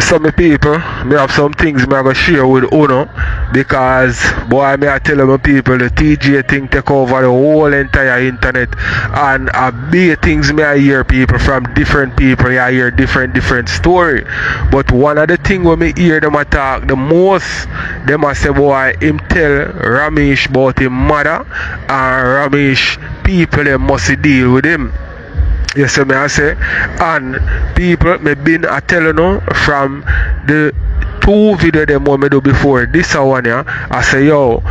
So my people, me have some things me I go share with Uno because boy me I tell my people the TJ thing take over the whole entire internet and a big things me I hear people from different people. I hear different story. But one of the thing when me hear them attack the most, them I say boy him tell Ramesh about him mother and Ramesh people they must deal with him. You see me I say, and people me been a telling you from the two video them what me do before this one here, I say yo,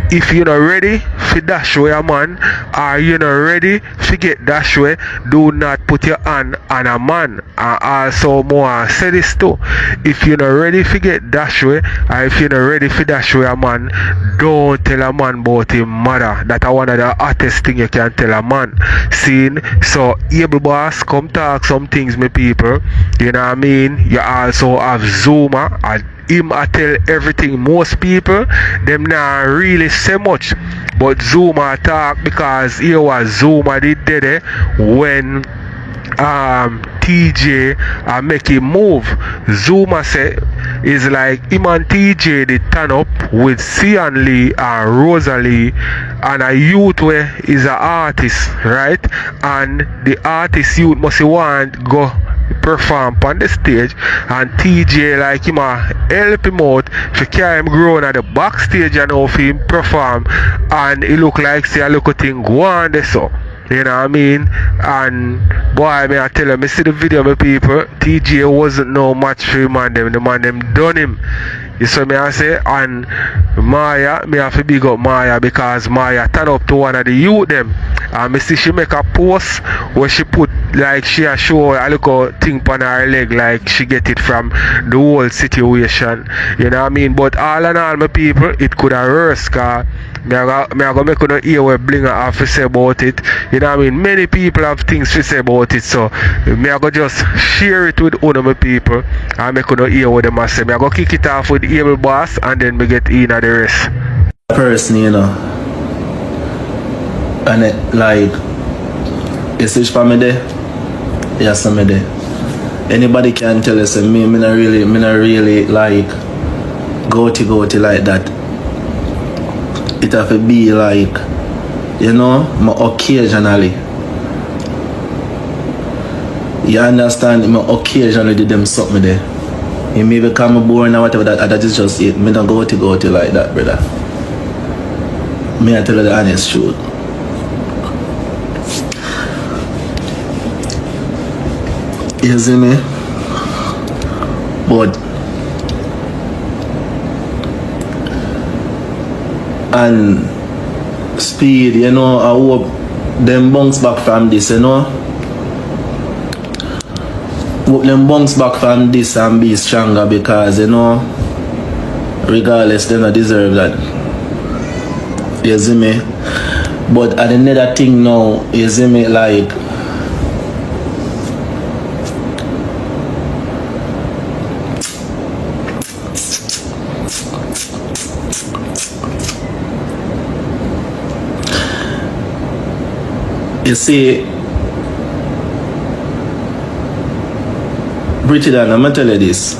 if you're not ready for dash way a man or you're not ready to get dash way, do not put your hand on a man. And also more say this too, if you're not ready to get dash way or if you're not ready for dash way a man, don't tell a man about him mother. That's one of the hottest thing you can tell a man. Seen? So able boss come talk some things me people, you know what I mean? You also have Zuma and him I tell everything. Most people them not really say much, but Zuma talk because here was Zuma did it when TJ make him move. Zuma say is like him and TJ they turn up with Lee and rosealee and a youth where is an artist, right? And the artist youth must want go perform on the stage and TJ like him help him out to carry him grown at the backstage and how him perform and it look like say a little thing go on there so. You know what I mean? And boy, me I tell you, me see the video my people, TJ wasn't no match for him and them. The man them done him. You see me I say? And Maya, me have to big up Maya because Maya turn up to one of the youth them. And me see she make a post where she put like she a show a little thing on her leg like she get it from the whole situation. You know what I mean? But all in all my people, it could have worse cause me I go make you hear what Blinga have to say about it. You know what I mean? Many people have things to say about it, so me I go just share it with one of my people and make you hear what them say. Me I go kick it off with Able Boss and then me get in at the rest. Person, you know, and it like you see for me there, yes me there. Anybody can tell us me not really like go to like that. It have to be like, you know, occasionally. You understand? Me occasionally do them something there. It may become boring or whatever that is just it. Me don't go to like that, brother. Me I tell you the honest truth. You see me? But and speed, you know, I hope them bounce back from this, you know. Hope them bounce back from this and be stronger because, you know, regardless, they don't deserve that. You see me? But at another thing now, you see me, like, you see, Pretty D0N, I'm gonna tell you this.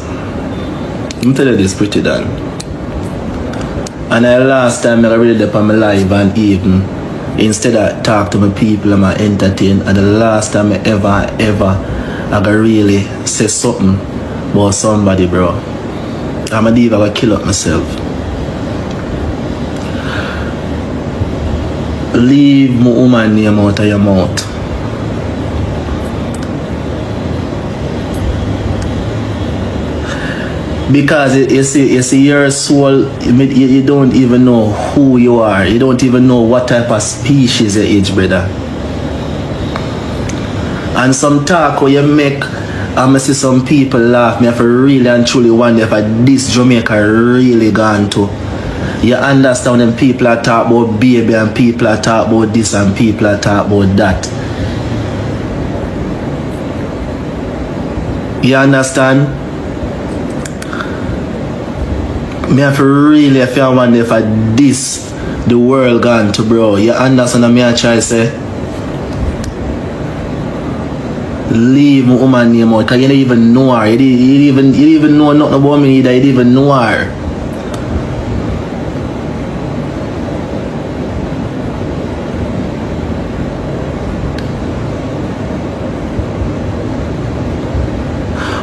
Pretty D0N. And the last time I read it on my live and even instead of talk to my people and I entertain, and the last time I ever I gotta really say something about somebody, bro. I'm gonna leave, I gotta kill up myself. Leave my woman name out of your mouth. Because you see your soul, you don't even know who you are. You don't even know what type of species you is, brother. And some talk where you make, I see some people laugh. Me have to really and truly wonder if this Jamaica really gone to. You understand when people are talk about baby and people are talk about this and people are talk about that. You understand? Me have to really if you wonder if this the world gone to, bro. You understand what me I try to say? leave my woman name out because you don't even know her. You didn't even know nothing about me either. You didn't even know her.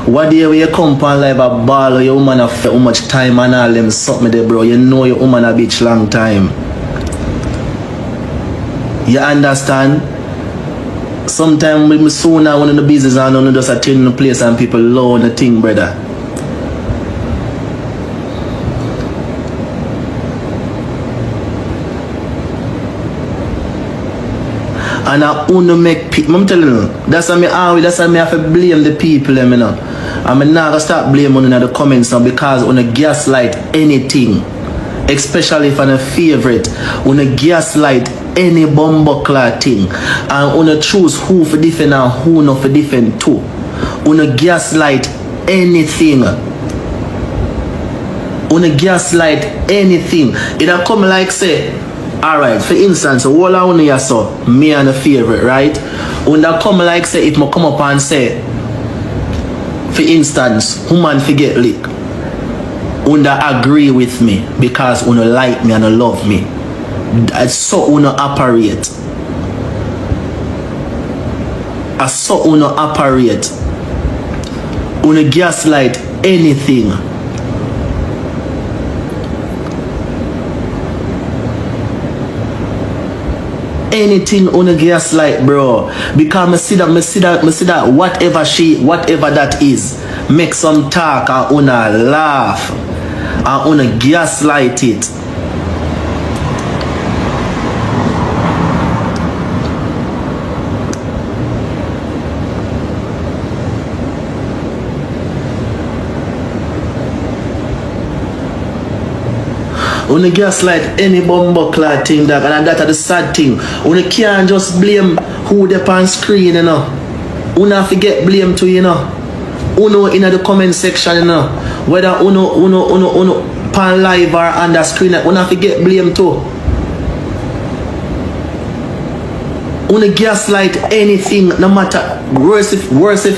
What day when you come on live a ball or your woman have how much time and all them something there, bro. You know your woman a bitch long time. You understand? Sometimes we sooner one of the business and one just attend the place and people love the thing, brother. And I only make people, I'm telling you, that's why I have to blame the people, you know. I'm not gonna start blaming in the comments now because on a gaslight anything, especially if I'm a favorite, on a gaslight any bumbuckler thing, and on a choose who for defend and who not for defend too. On a gaslight anything. On a gaslight anything. It a come like say, alright, for instance, all I want to saw me and a favorite, right? When that come like say, if I come up and say, for instance, woman forget lick, una agree with me because una like me and love me. That's so una operate. I saw una operate. Una gaslight anything. Anything on a gaslight, bro. Because I see that whatever that is, make some talk and wanna laugh and wanna gaslight it. When you gaslight any bumbuckler thing, dog, and that's the sad thing. When you can't just blame who they on screen, you know. You have to get blame to, you know. Uno in the comment section, you know. Whether uno pan live or on the screen, you have to get blame too. Uno gaslight anything, no matter worse if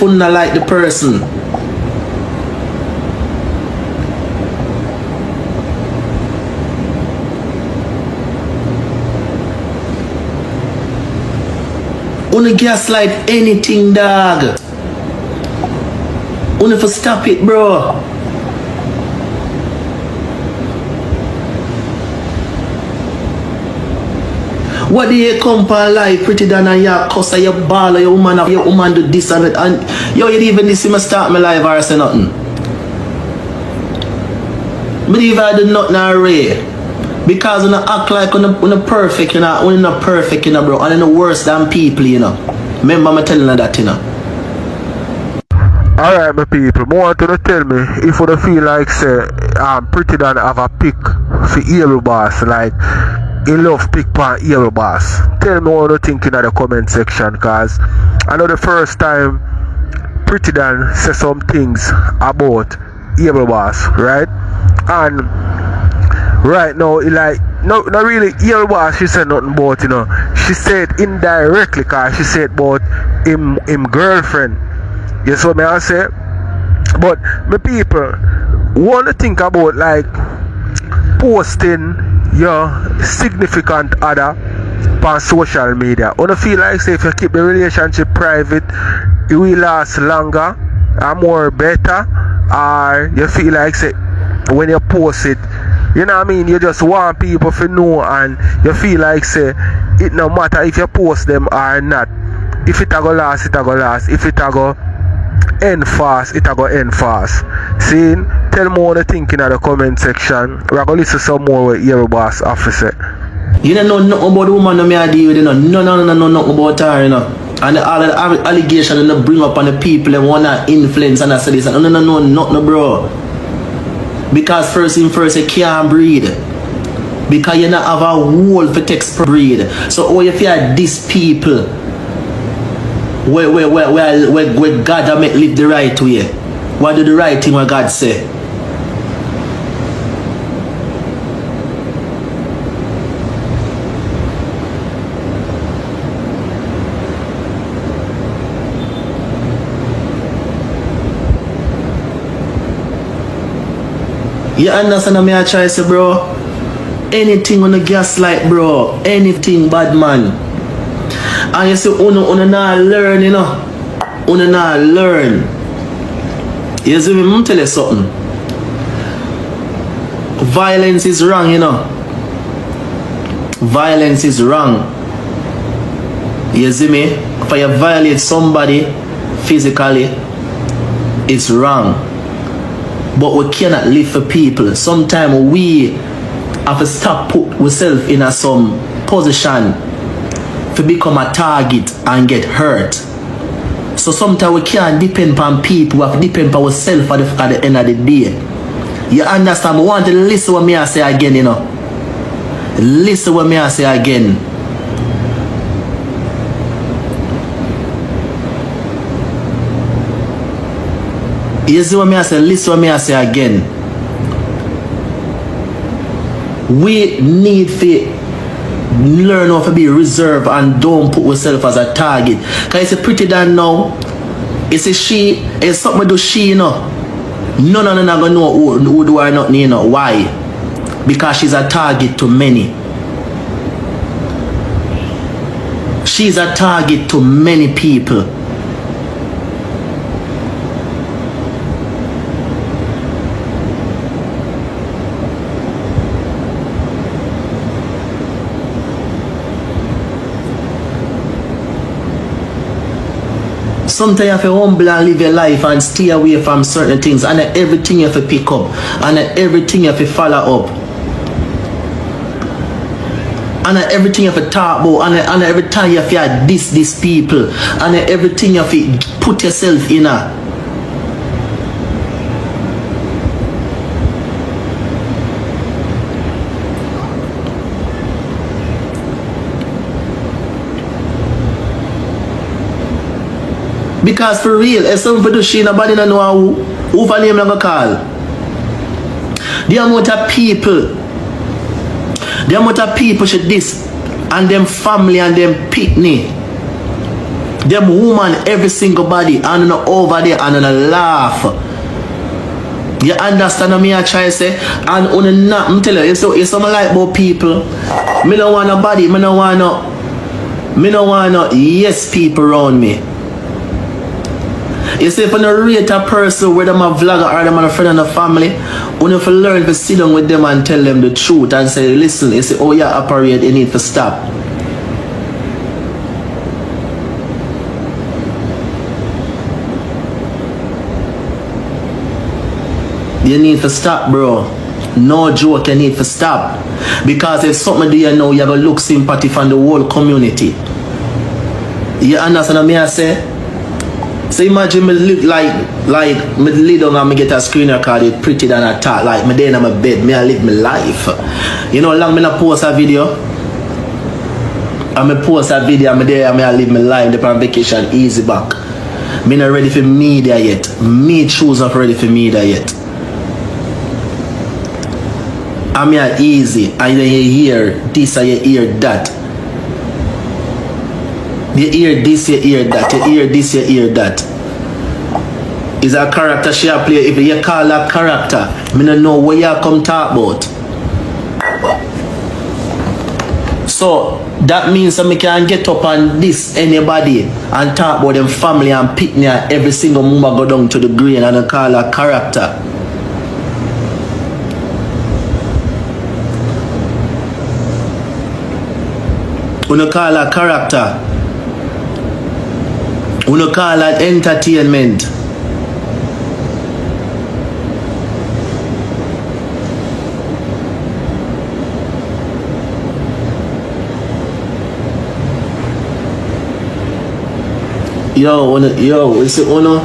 you don't like the person. Wanna gaslight anything, dog. Wanna for stop it, bro. What do you come for life pretty than and your cuss or your ball or your woman do this and that, and yo, you even this me start my life or say nothing. But if I do nothing already, because when I act like when I'm perfect, you know, when I'm not perfect, you know, bro, and I'm worse than people, you know. Remember me telling you that, you know. Alright, my people, I want you to tell me if you feel like say Pretty D0N have a pick for barbz, like in love pick for barbz. Tell me what you think in the comment section, because I know the first time Pretty D0N say some things about barbz, right? And right now, like, not really barbz, she said nothing about, you know. She said indirectly, because she said about him girlfriend. You see what I say? But my people want to think about like posting your significant other on social media. I don't feel like say if you keep the relationship private, it will last longer and more better, or you feel like say when you post it, you know what I mean, you just want people to know, and you feel like say it no matter if you post them or not. If it a go last, it a go last. If it a go end fast, it a go end fast. See, tell me what you think in the comment section. We're going to listen some more what barbz have to say. You don't know nothing about the woman that me I deal with, you know. No, nothing about her, you know. And all the allegations and bring up on the people and wanna influence and I say this. No, nothing, bro. Because first, you can't breed. Because you not have a wall for text breed. So all you fear these people where God make live the right way. What do the right thing what God say? You understand what me I try to say, bro? Anything on the gaslight, bro. Anything, bad man. And you say, uno not learn, you know. Uno not learn. You see me, I'm tell you something. Violence is wrong, you know. Violence is wrong. You see me? If you violate somebody physically, it's wrong. But we cannot live for people. Sometimes we have to stop put ourselves in some position to become a target and get hurt. So sometimes we can't depend on people. We have to depend on ourselves at the end of the day. You understand? I want to listen what me I say again, you know. Listen what me I say again. You see what me I say? Listen what me I say again. We need to learn how to be reserved and don't put ourselves as a target. Because it's pretty done now. It's a she, it's something do she, you know. None of them are going to know who do or not, you know. Why? Because she's a target to many. She's a target to many people. Sometimes you have to humble and live your life and stay away from certain things, and everything you have to pick up, and everything you have to follow up, and everything you have to talk about, and every time you have to diss these people, and everything you have to put yourself in a. Because for real, if something do she, nobody don't know who for name I'm gonna call. The amount of people should this, and them family and them picnic, them woman, every single body, and over there and laugh. You understand what me I try to say? And on not, I'm telling you, it's something like about people. Me don't want nobody, me don't want no yes people around me. You see, if you don't rate a person, whether I'm a vlogger or them a friend and a family, you have to learn to sit down with them and tell them the truth and say, listen, you say, oh yeah, operate, you need to stop. You need to stop, bro. No joke, you need to stop. Because if something do you know, you have to look sympathy from the whole community. You understand what I say? So imagine me look like me lay down and me get a screen record it pretty than a talk, like me there in my bed, me I live my life. You know long me not post a video. And me post a video and me there and me I live my life, the on vacation easy back. Me not ready for media yet. Me choose not ready for media yet. And me are easy and then you hear this and you hear that. You hear this, you hear that, you hear this, you hear that. Is a character she a play. If you call a character, I don't know what you come talk about. So that means that I can get up and diss anybody and talk about them family and pick me and every single mama go down to the green and I call a character. When you call a character, we don't call that entertainment. Yo, it's uno.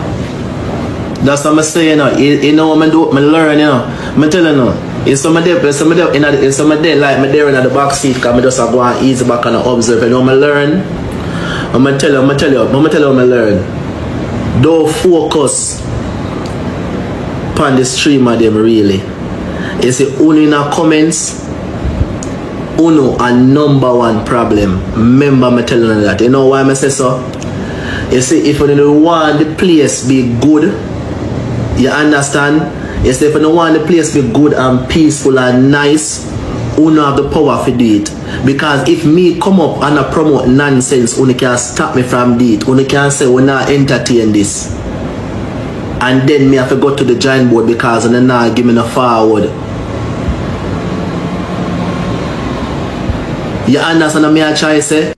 That's what I'm saying. You know what I do? I learn. You know, I'm telling you. It's some of them like me there in the back seat. Cause I just go and ease back and observe. You know, I learn. I'm gonna tell you what I learn. Don't focus upon the stream of them really. You see, uno in the comments, uno a number one problem. Remember me telling you that. You know why I say so? You see, if you don't want the place be good, you understand? You say if you don't want the place to be good and peaceful and nice, you don't have the power to do it. Because if me come up and I promote nonsense, you can stop me from doing it. You can say we not entertain this. And then me have to go to the giant board because they not give me the forward. You understand what me I try to say?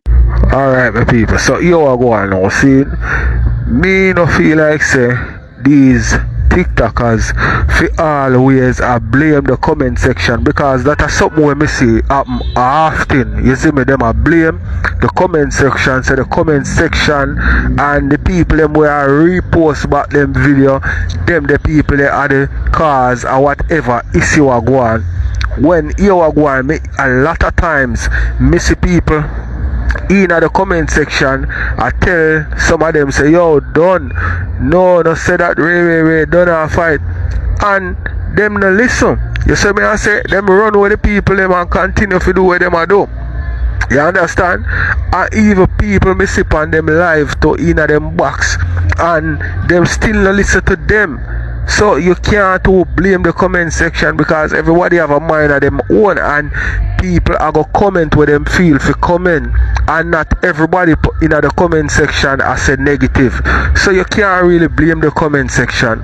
Alright my people, so you are going now, see, me no feel like say these TikTokers for always blame the comment section, because that is something we see happen often. You see me, them blame the comment section, say the comment section and the people them where I repost back them video, them the people that are the cause or whatever issue are going. When you are going, a lot of times me see people in the comment section, I tell some of them say, yo, done, no say that, Ray, done a fight, and them no listen. You see me, I say, them run with the people them and continue to do what them a do. You understand? And even people me sip on them live to in them box and them still no listen to them. So you can't blame the comment section, because everybody have a mind of them own, and people are going to comment where them feel for comment, and not everybody in the comment section has said negative. So you can't really blame the comment section.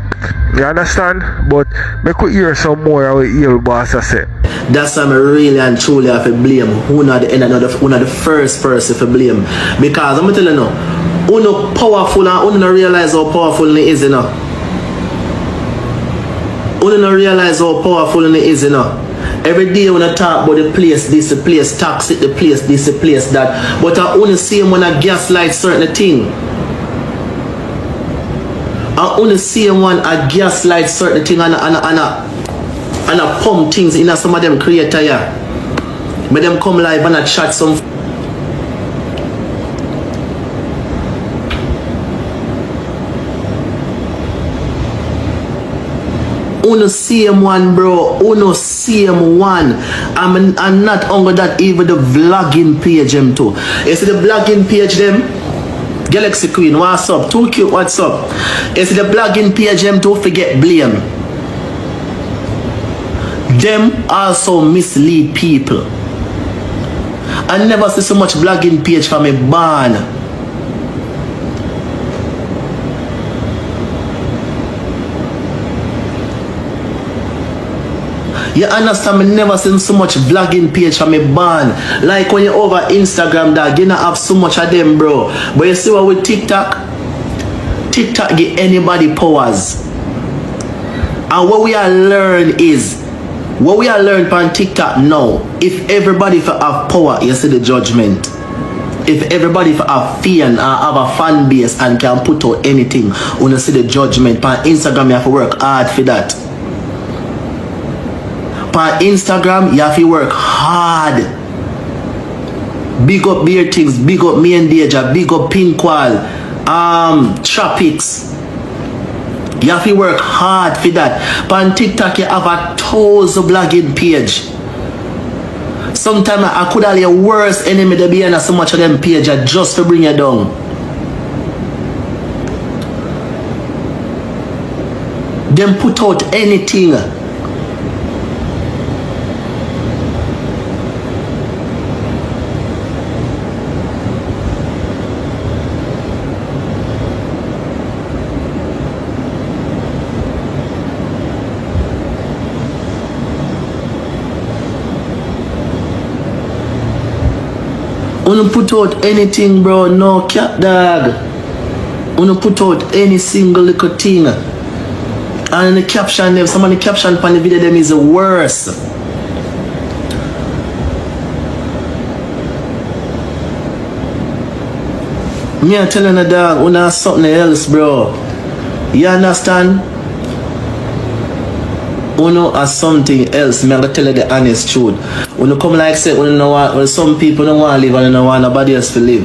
You understand? But me could hear some more of what your boss say. That's why I really and truly have to blame who not the end, who not the first person to blame. Because I'm going to tell you now, who not powerful and who not realize how powerful it is, you know. You don't realize how powerful it is, you know. Every day when I talk about the place, this, the place, toxic, the place, this, the place, that. But I only see him when I gaslight certain thing. I only see him when I gaslight certain thing and I pump things in some of them creator here. But them come live and I chat some. Uno same one, bro. Uno same one. I'm not only that, even the vlogging page them too. You see the vlogging page them? Galaxy Queen, what's up? Too cute, what's up? You see the vlogging page them too? Forget blame. Them also mislead people. I never see so much vlogging page from a barn. You understand, me never seen so much vlogging page from a band. Like when you over Instagram, dog, you not have so much of them, bro. But you see what with TikTok? TikTok give anybody powers. And what we are learn is, what we are learn from TikTok now, if everybody for have power, you see the judgment. If everybody for have fear and have a fan base and can put out anything, when you see the judgment. On Instagram, you have to work hard for that. On Instagram, you have to work hard. Big up Beer Things, big up Me and Deja, big up Pinkwall, Tropics. You have to work hard for that. On TikTok, you have 1,000 blogging page. Sometimes I could have your worst enemy to be in so much of them page just to bring you down. Them put out anything. Wanna put out anything, bro? No cat dog. Wanna put out any single little thing. And the caption them, some of the caption on the video them is the worst. Me a telling the dog, wanna something else, bro. You understand? Uno or something else, me gonna tell you the honest truth. When you come like say, when you know what, when some people don't want to live and you don't want nobody else to live.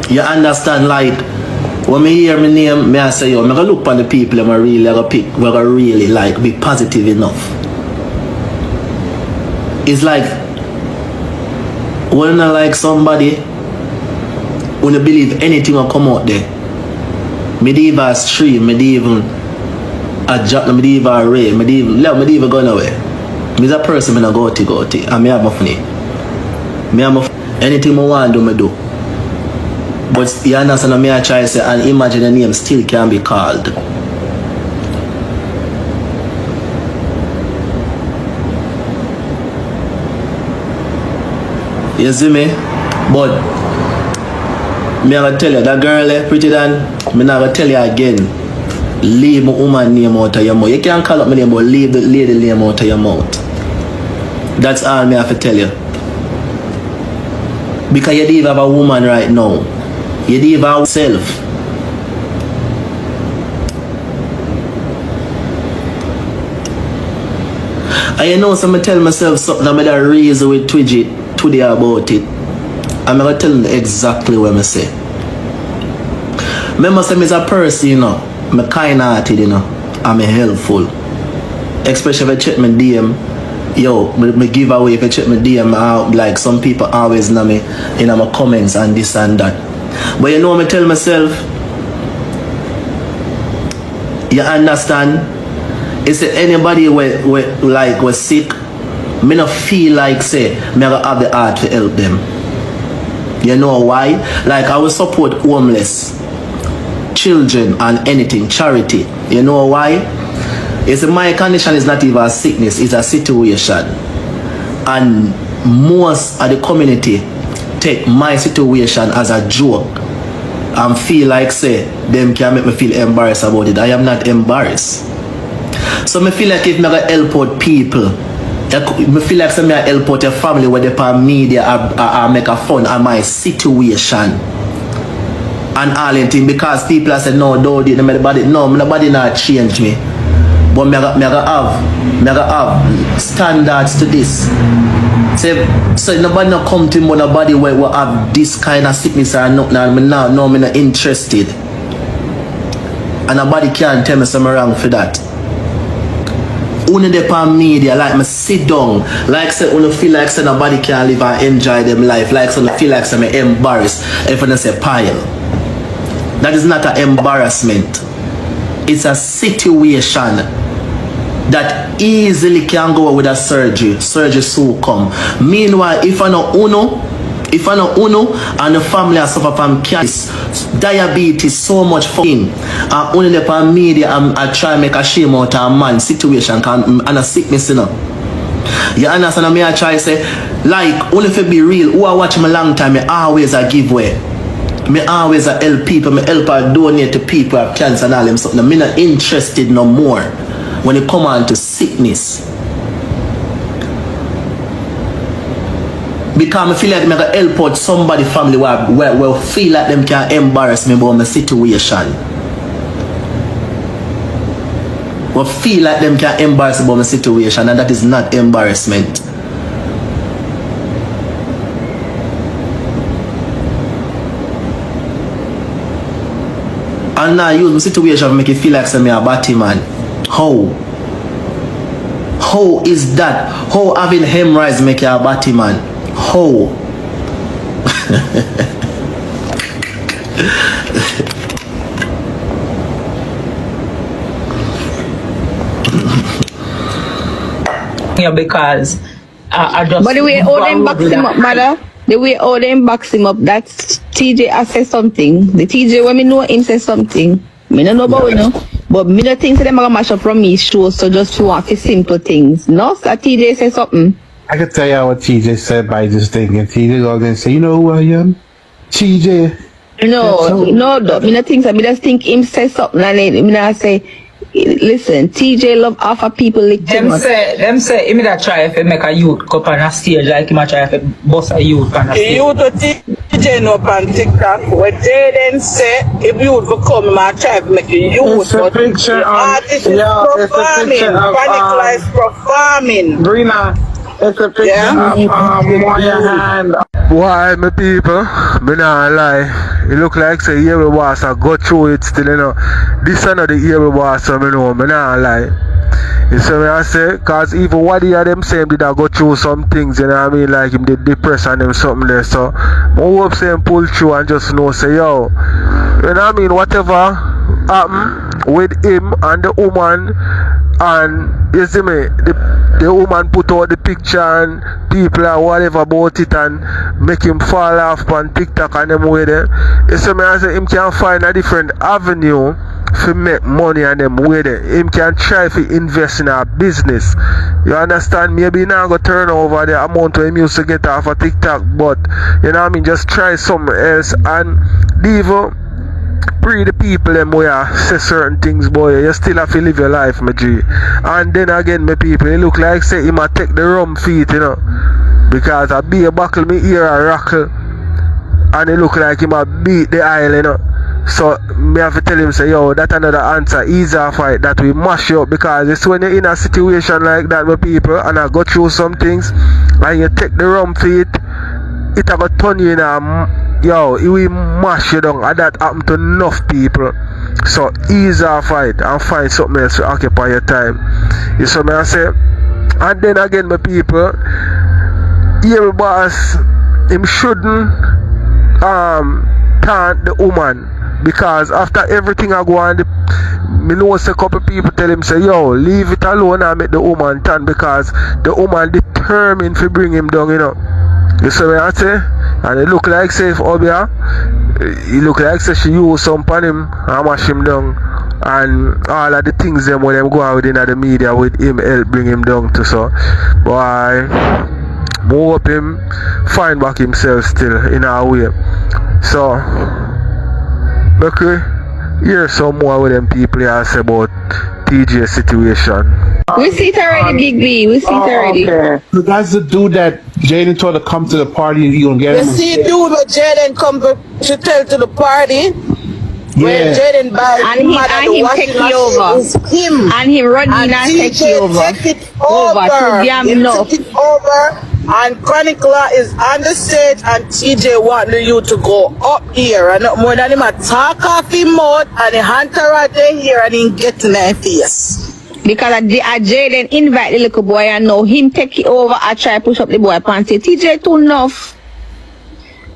You understand? Like when me hear my name, me I say, yo, me gonna look on the people and I really gonna pick, we gonna really like be positive enough. It's like when you like somebody, when you believe anything will come out there. medieval stream, medieval adjust, medieval ray, medieval go nowhere. Me's a person me no go to, and me have my funny. Me have my anything I want do me do. But you understand me I try to say and imagine the name still can be called. You see me? But me I gonna tell you that girl pretty than me not gonna tell you again. Leave my woman name out of your mouth. You can't call up my name, but leave the lady name out of your mouth. That's all me have to tell you. Because you don't have a woman right now. You don't have yourself. And you know, so I tell myself something, I'm going to reason with Twidget today about it. I'm going to tell them exactly what I say. Remember, I'm a person, you know. I'm kind-hearted, you know. I'm helpful. Especially if I check my DM. Yo, me give away if I check my DM out, like some people always know me in my comments and this and that. But you know me tell myself, you understand? Is there anybody was sick? Me not feel like say me I have the heart to help them. You know why? Like I will support homeless, children and anything, charity. You know why? It's my condition is not even a sickness, it's a situation. And most of the community take my situation as a joke and feel like say them can make me feel embarrassed about it. I am not embarrassed. So I feel like if I help out people, I feel like I help out a family where they pay media I make a fun of my situation. And all in thing because people have said no, don't do it, nobody not change me. But me have standards to this. So nobody not come to me with nobody where have this kind of sickness or nothing and me not interested. And nobody can tell me something wrong for that. Only the pan media like me sit down, like say only feel like say nobody can live and enjoy them life, like say feel like say me embarrassed if I say pile. That is not an embarrassment. It's a situation that easily can go with a surgery soon come. Meanwhile, if I know uno and the family are suffer from cancer, diabetes, so much for him, and only the pan media I try to make a shame out of a man situation and a sickness, you know. You understand me? I try to say, like, only if it be real, who I watch me long time, I always a give way. Me always help people, me help I donate to people who have cancer and all them something. I'm not interested no more when it come on to sickness. Because I feel like I'm going to help out somebody family where feel like them can embarrass me about my situation. Where feel like them can embarrass me about my situation, and that is not embarrassment. And now use my situation to make you feel like I'm a batty man. How? How is that? How having hemorrhoids make you a batty man? How? Yeah, because I just. But the way all them box him up, mother. The way all them box him up, that's TJ I say something. The TJ when me know him say something. Me don't know about no. But me don't think them are gonna mash up from me show, so just want for simple things. No, so TJ say something. I can tell you what TJ said by just thinking. TJ logged in and say, you know who I am? TJ. No, me not think so. Me just think him say something and then me not say, listen, TJ love half of people like them say him that try if make a youth cup on a stage like him a try if bust a youth on a stage. You to TJ no on TikTok where jayden say if you would come him a try to make a youth. It's a picture of artist is performing, panic performing. Brina, it's a picture of one hand. Why, my people? Me not lie. It look like say every boss I go through it still, you know. This is not the every boss, so me know. Me not lie. You see me I say? Cause even what the them same did I go through some things, you know what I mean? Like him did depressed and them something there. So I hope say him pull through and just know say yo. You know what I mean? Whatever happened with him and the woman, and you see me, the woman put out the picture and people or whatever about it and make him fall off on TikTok and them way there. You see me, I say him can find a different avenue to make money and them way there. Him can try to invest in a business. You understand? Maybe now go turn over the amount of him used to get off of TikTok, but you know what I mean, just try something else and leave pre the people them where say certain things, boy. You still have to live your life, my G. And then again, my people, it look like say he might take the rum feet, you know. Because I be a buckle me ear a rockle, and it look like he might beat the aisle, you know. So me have to tell him, say, yo, that another answer, easy fight that we mash you up, because it's when you're in a situation like that with people and I go through some things and you take the rum feet, it a go turn you in a, yo, it will mash you down, and that happen to enough people. So easy fight and find something else to occupy your time. You see me I say? And then again, my people, here boss, him shouldn't taunt the woman, because after everything I go on, me know a couple people tell him, say, yo, leave it alone and make the woman turn, because the woman determined to bring him down, you know. You see what I say? And it look like say, Obia, it look like say she use some on him and mash him down, and all of the things them when them go out in the media with him help bring him down to. So boy, more up him find back himself still in our way. So okay, here's some more with them people here say about TJ situation. We see it already, Big B. We see it already. Okay. So that's the dude that Jayden told to come to the party and he gonna get You him. see, dude, but Jayden come to tell to the party. When Yeah. Jayden buy And him take you over. It's him. And him run in and take you over. Take it over. To damn He enough. take it over. And Chronicler is on the stage, and TJ want you to go up here. And not more than him a talk off him mouth, and the hunter right there here, and he get in their face. Because I Jayden invite the little boy and know him take it over. I try push up the boy pants. Say, TJ too enough.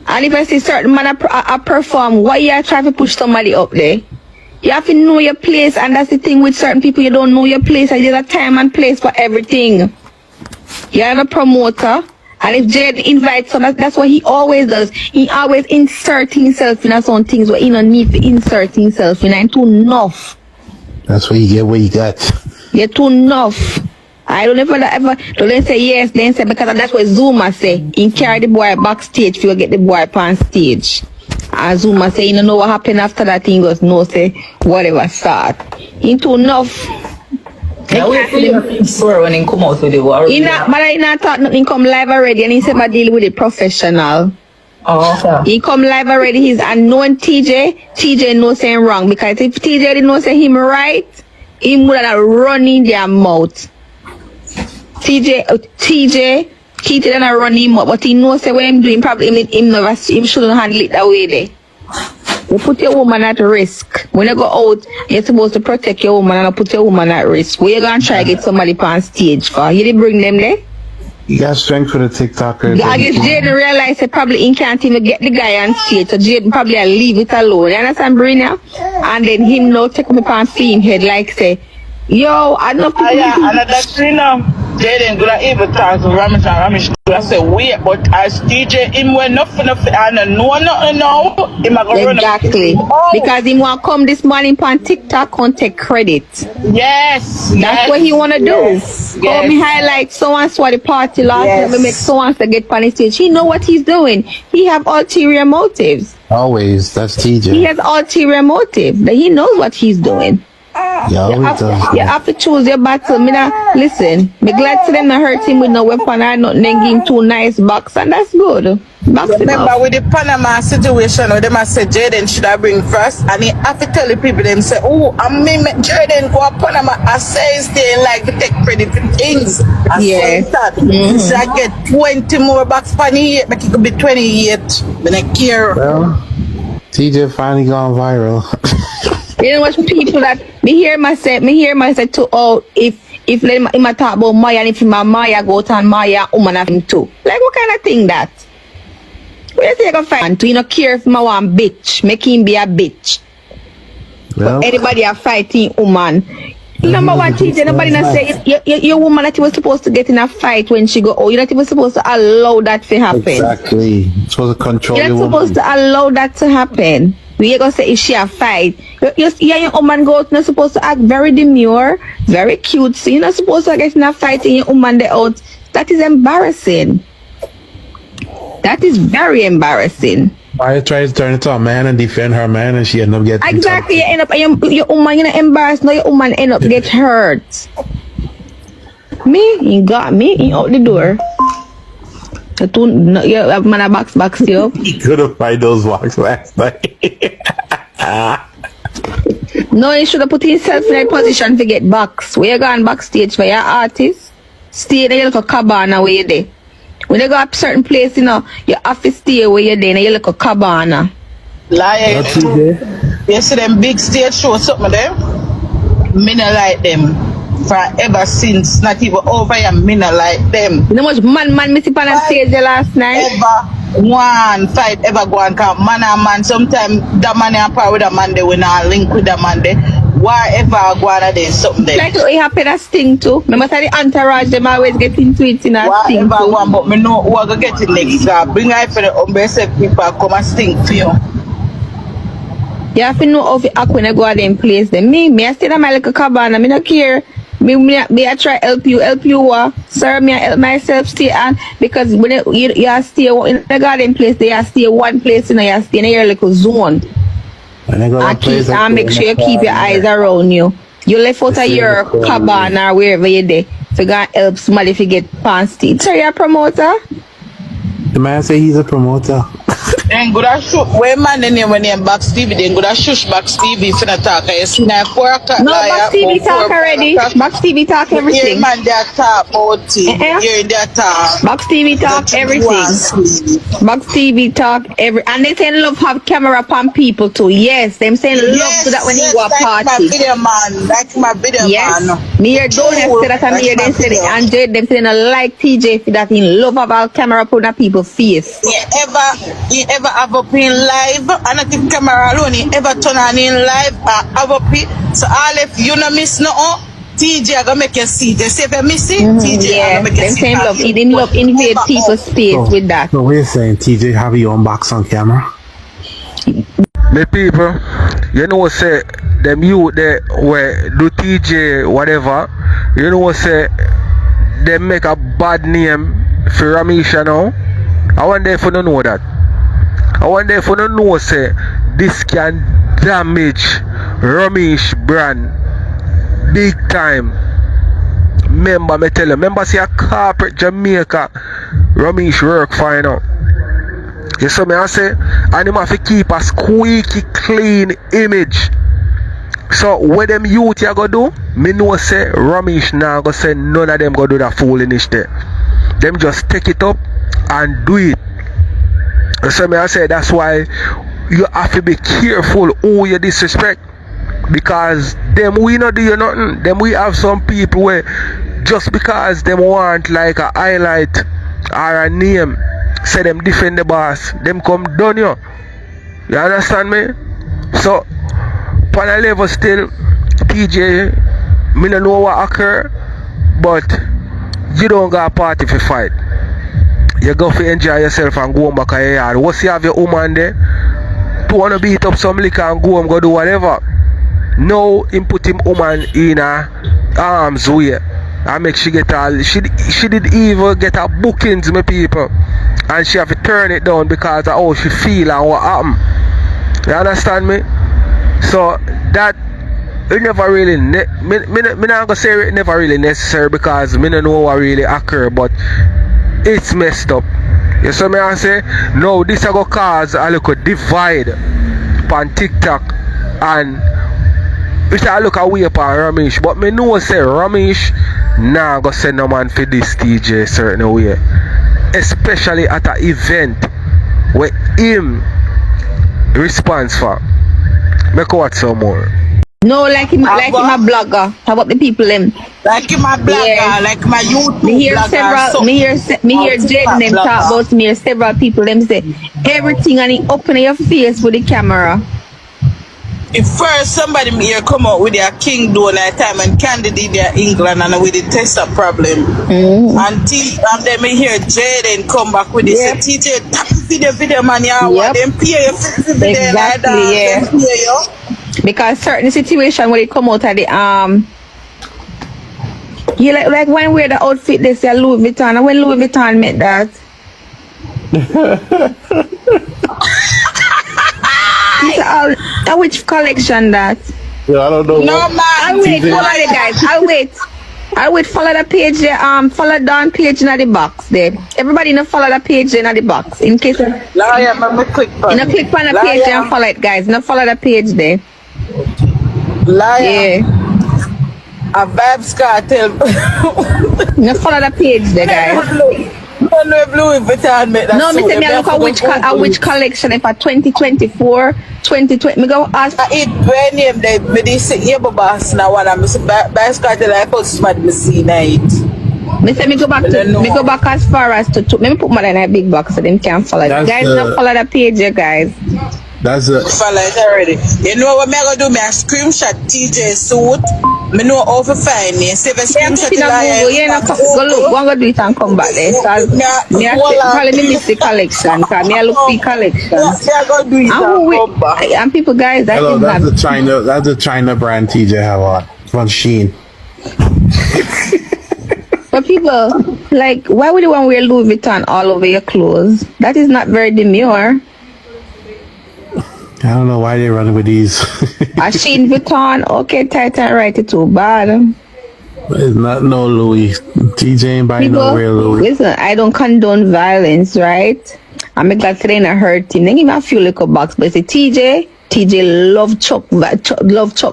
And if I see certain man I perform, why you try to push somebody up there? You have to know your place, and that's the thing with certain people. You don't know your place, and there's a time and place for everything. You're the promoter, and if Jayden invites someone, that's what he always does. He always insert himself in some things where he don't need to insert himself in, and too enough. That's what you get what you got. You're too enough. I don't ever don't say yes, then say, because that's what Zuma say. He carry the boy backstage if you get the boy on stage. And Zuma say, you don't know what happened after that thing, goes no say whatever start. He too enough. Now we see him swear when he come out with the war. He not thought nothing come live already, and he said I deal with it professional. Oh, okay. He come live already, he's unknown TJ no saying wrong, because if TJ didn't know say him right, he would have run in their mouth. TJ didn't run him up, but he knows say what him doing, probably him shouldn't handle it that way there. You put your woman at risk. When you go out, you're supposed to protect your woman and not put your woman at risk. Where you gonna try to get somebody on stage for? You didn't bring them there? You got strength for the TikToker. I guess Jayden realized that probably he can't even get the guy on stage, so Jayden probably leave it alone. You understand, Brina? And then him now take me on clean head like say, yo, I don't know. Yeah, and that's you know, Jayden gonna even talk to Ramesh gonna say wait, but as TJ him when nothing and no nothing now, him a go run exactly. Because he want come this morning on TikTok and take credit. Yes. That's what he wanna do. Yes. Call me highlight so and so the party last time, make so and so get on the stage. He know what he's doing. He have ulterior motives. Always, that's TJ. He has ulterior motive. But he knows what he's doing. Yeah, always does. You have to choose your battle. Listen, me glad to them not hurt him with no weapon or nothing, then give him 2 nice box, and that's good. Remember with the Panama situation where them say Jayden should have bring first, and he have to tell the people them say, oh, I mean Jayden go up Panama, I say stay like to take credit for things. I say that. So I get 20 more bucks per year, make it could be 28. When I care. Well, TJ finally gone viral. You know what people that me hear myself too. Oh, if let him talk about Maya, and if my Maya go to Maya, woman of him too. Like what kind of thing that? Where you gonna find? You know, care if my one bitch, make him be a bitch. Well, Anybody are fighting woman. Number one, TJ, nobody not say your woman that you was supposed to get in a fight when she go, oh, you're not even supposed to allow that to happen. exactly. You're supposed to control You're your not supposed woman. to allow that to happen. We gonna say, is she a fight? Your woman go out, not supposed to act very demure, very cute. So you're not supposed to get in a fight and your woman they out. That is embarrassing. That is very embarrassing. I try to turn it to a man and defend her man, and she end up getting Exactly, you end up your woman, you're not embarrassed. Now your woman end up get hurt. Me, you got me, you out the door. Your man a box you up. You couldn't find those walks last night. No, you should have put yourself in a position to get box. Where you going backstage for your artist? Stay in your little cabana where you there. When you go up certain place, you know, you have to stay where you're there in your little cabana. Liar. You see them big stage shows, something there? Me not like them. Forever since, not even over here, me not like them. You know much man me see on stage the last night? Ever one fight ever go and come man and man. Sometimes the man and power with the man they will not link with the man they. Whatever go on there something there. Like it happen a sting too. Remember the entourage them always get into it in a sting Whatever too. one, but me know who I go get it next. Bring out for the umbrella people come and sting for you. You have to know how to act when you go out in place. Then me I stay in my little cabana. Me not care. Me I try help you sir, me I help myself stay on because when you stay in the garden place, they stay one place, you know, you stay in your little zone. And make sure you keep your eyes around you. You left out of your cabana or wherever you're there. So go and help somebody if you get pants teeth. So you're a promoter? The man say he's a promoter. Then go to shoot. When man then when you box TV, then go to shush box TV for the talk. You see now 4 o'clock. No, box TV talk already. Box TV talk everything. Yeah, man, they talk about it. Yeah, they talk. Box TV talk everything. Box TV talk and they say love have camera upon people too. Yes, them saying love to that when you go a party. My video man, like my video yes. man. Me hear don't say that and me hear them say it. And Jayden them saying like TJ for that in love of our camera upon that people's face. You ever have up in live and not the camera alone, you ever turn on in live have up it. So all if you no miss no TJ gonna make you see. They say if you miss it, TJ gonna make you see. Same love. He didn't love invade people's space with that. So we're saying TJ have your own box on camera? Me people, you know what say them youth they where do TJ whatever, you know what say they make a bad name for Ramisha now. I wonder if you don't know that. I wonder if you don't know say this can damage Ramesh brand big time. Remember me tell you, remember see a corporate Jamaica Ramesh work fine now. You see me I say, and him have to keep a squeaky clean image. So what them youth you go do, me know say Ramesh now go say none of them go do that foolishness there. Them just take it up and do it. So me I say that's why you have to be careful who you disrespect, because them we not do you nothing. Them we have some people where just because them want like a highlight or a name, say them defend the boss, them come done you. You understand me? So on a level still PJ, me don't know what occur, but you don't go a party for fight. You go for enjoy yourself and go home back to your yard. Once you have your woman there, to want to beat up some liquor and go home, go do whatever. No, him put him woman in her arms way. And make she get all, she did even get her bookings, my people. And she have to turn it down because of how she feel and what happened. You understand me? So that it never really, me not gonna say it never really necessary because me don't know what really occur, but it's messed up. You see me I say, no, this is going to cause a little divide on TikTok and it's a look away upon Ramesh, but me know say Ramesh nah go send no man for this TJ certain way, especially at an event where him responds for. Make watch some more. No, like him a blogger. How about the people them? Like him a blogger, like my YouTube me hear blogger. Me hear Jayden them talk about me. Several people them say everything and it open your face with the camera. If first somebody here come out with their king during that time and Candy did their England and with the tester problem. And then me hear Jayden come back with this. TJ, tap the video man, them pay you for the video like that. Them pay you. Because certain situation when it come out of the you like when wear the outfit they say Louis Vuitton, and when Louis Vuitton met that. Which collection that? Yeah, I don't know. No man. I'll wait, follow the guys. I'll wait, follow the page there. Follow down page in the box there. Everybody no follow the page in the box. In case click on the page and follow it, guys. No follow the page there. Liar. Yeah. A vybz kartel. No follow the page there, guys. No, me say me look at which collection if for 2024, 2020. Me go ask. It brand name they me say yeah boss now one me say vybz kartel I put smart me see night. Me say me go back as far as to me put more than a big box so them can follow. Guys, not follow the page, yeah, guys. That's it. Follow it already. You know what me gonna do? Me a screenshot TJ suit. Me know how to find me. Save a screenshot. Go look. One go do it and come back there. Probably me miss the collection. Cause me I look the collection. And people, guys, hello, that's the China brand TJ have on from Shein. But people, like, why would you want to wear Louis Vuitton all over your clothes? That is not very demure. I don't know why they're running with these. A Shein Vuitton, okay, tight and right, it's too bad. It's not no Louis. TJ ain't buying no real Louis. Listen, I don't condone violence, right? I'm glad today not hurt him. They give me a few little bucks, but it's TJ love chuck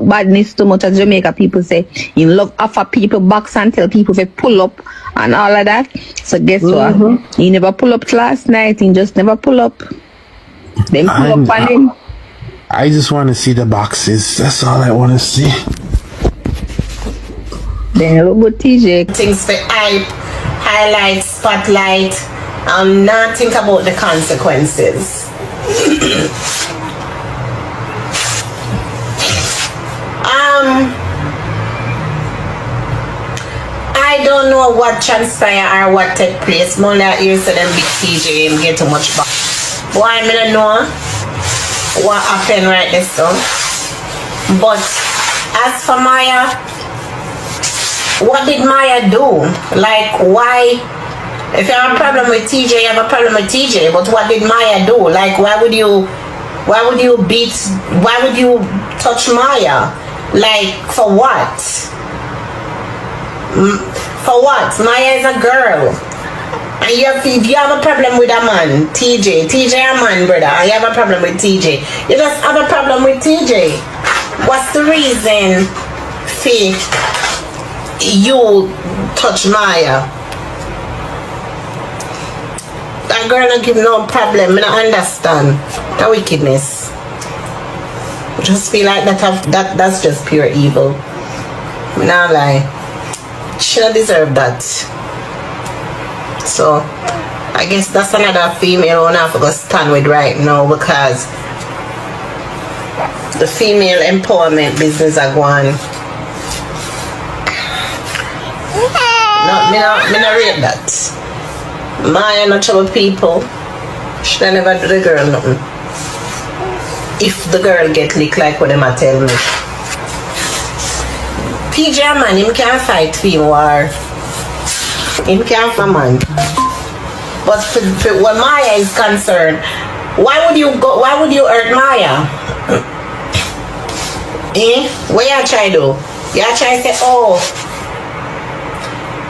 badness too much, as Jamaica people say. He love offer people box and tell people to pull up and all of that. So guess what? He never pull up last night. He just never pull up. Then pull up on him. I just want to see the boxes. That's all I want to see. Then look good TJ. Things for hype, highlight, spotlight. Not think about the consequences. I don't know what transpired or what took place. More that years to them big TJ and get too much back. Why I don't know what happened right this so. But as for Maya, what did Maya do? Like, why? If you have a problem with TJ, you have a problem with TJ. But what did Maya do? Like, why would you touch Maya? Like, for what? For what? Maya is a girl. And if you have a problem with a man, TJ a man, brother, and you have a problem with TJ, you just have a problem with TJ. What's the reason for you touch Maya? That girl don't give no problem. I don't understand the wickedness. I just feel like that's just pure evil. I don't lie. She don't deserve that. So I guess that's another female one I have to go stand with right now, because the female empowerment business are going. Me not rate that. Maya no trouble people. She never do the girl nothing. If the girl get licked like what them a tell me. PJ man, him can't fight for war. Him can't for man. But for when Maya is concerned, why would you hurt Maya? What you try to do? You try to say, oh,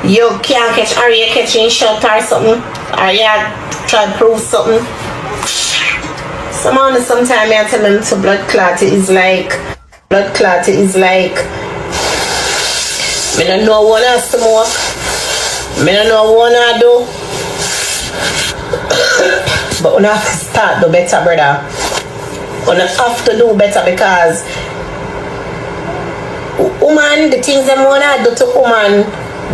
you can't catch, or you catching shot or something, or you try to prove something. Sometimes I tell them to blood clot is like me don't know what I smoke, me don't know what I do, but we have to start do better, brother. We have to do better, because woman, the things them wanna do to woman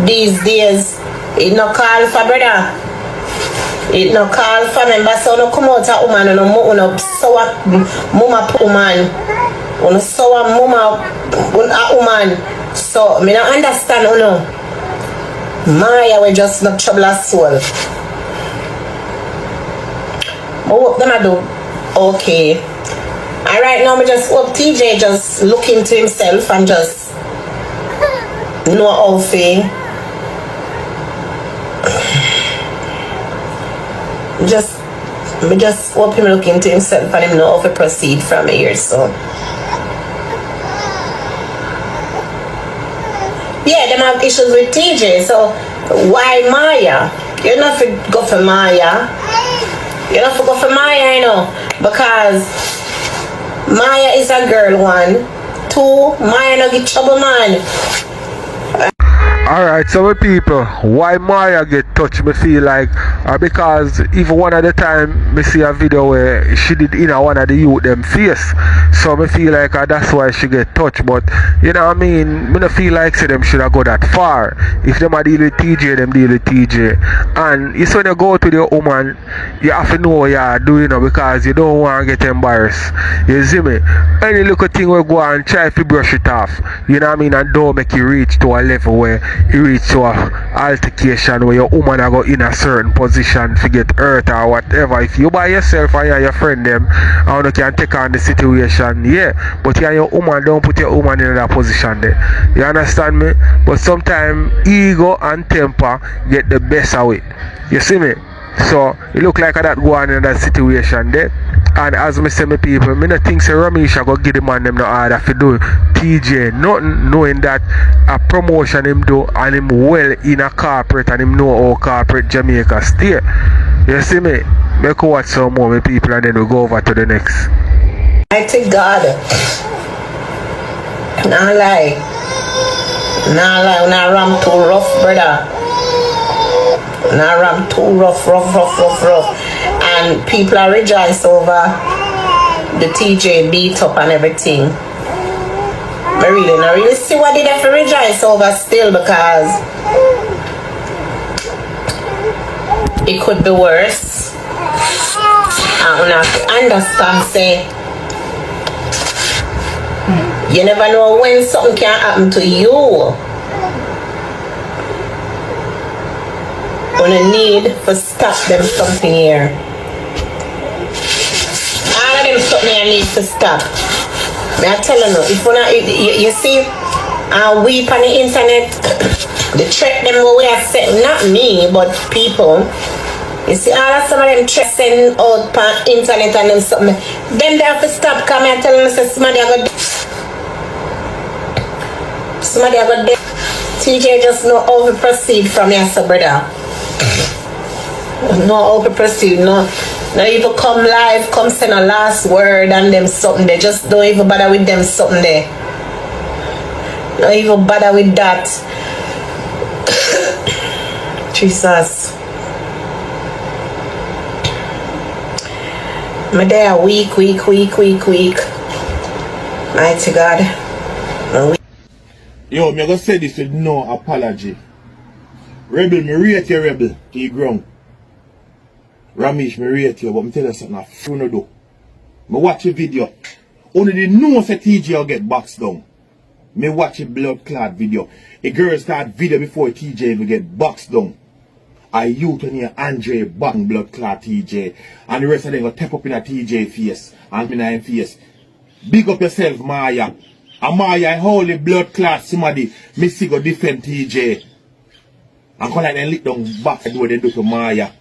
these days, it no call for, brother. It no call for member, so no come out a woman and no so what mama woman. Uno so a mama, a woman. So, me not understand, uno. Maya, we just not trouble a soul. But what them I do? Okay. And right now, me just hope TJ just look into himself and just know how to just hope him look into himself and him know how to proceed from here. So yeah, them have issues with TJ. So why Maya? You not for go for Maya. You not for go for Maya, you know, because Maya is a girl, 1. 2, Maya no get trouble, man. Alright, so my people, why Maya get touched, me feel like, because even one of the time, me see a video where she did in one of the youth them face, so me feel like that's why she get touched, but, you know what I mean, me no feel like say them should have go that far. If them a deal with TJ, them deal with TJ, and it's when you go to the woman, you have to know what you are doing, because you don't want to get embarrassed, you see me? Any little thing will go and try to brush it off, you know what I mean, and don't make you reach to a level where you reach to a altercation where your woman are go in a certain position to get hurt or whatever. If you by yourself and you're your friend them and you can take on the situation, yeah, but you and your woman, don't put your woman in that position there. You understand me? But sometimes ego and temper get the best of it. You see me? So it look like that go on in that situation there. And as me say, my people, me no think say Ramisha go give the man them no order for do TJ nothing, knowing that a promotion him do and him well in a corporate and him know how corporate Jamaica stay. You see me? Make you watch some more, my people, and then we go over to the next. Mighty God. Nah lie, nah ram too rough, brother. Nah ram too rough. And people are rejoiced over the TJ beat up and everything. I really see what they have to rejoice over still, because it could be worse. And I understand, say, you never know when something can happen to you. Gonna need for stop them something here. All of them something I need to stop. I tell you, if you see, we on the internet, the threat them we are setting, not me, but people. You see, all of some of them threats sending out on internet and them something. Them they have to stop coming and telling us that somebody I got dead. TJ just know how to proceed from here, so brother. No how to proceed, no even come live, come send a last word and them something. They just don't even bother with them something there. Don't even bother with that. Jesus. My day are weak. Mighty God. Yo, me gonna say this with no apology. Rebel, me rate you rebel to the ground. Ramesh, me rate you, but me tell you something I no do. Me watch a video. Only the know say TJ will get boxed down. Me watch a blood clot video. A girl start video before TJ will get boxed down. I youth on here Andre bang blood clot TJ. And the rest of them go tap up in a TJ face. And in a face. Big up yourself, Maya. And Maya, holy blood clot somebody. Me see go defend TJ. And come like them lick down back and do what they do to Maya.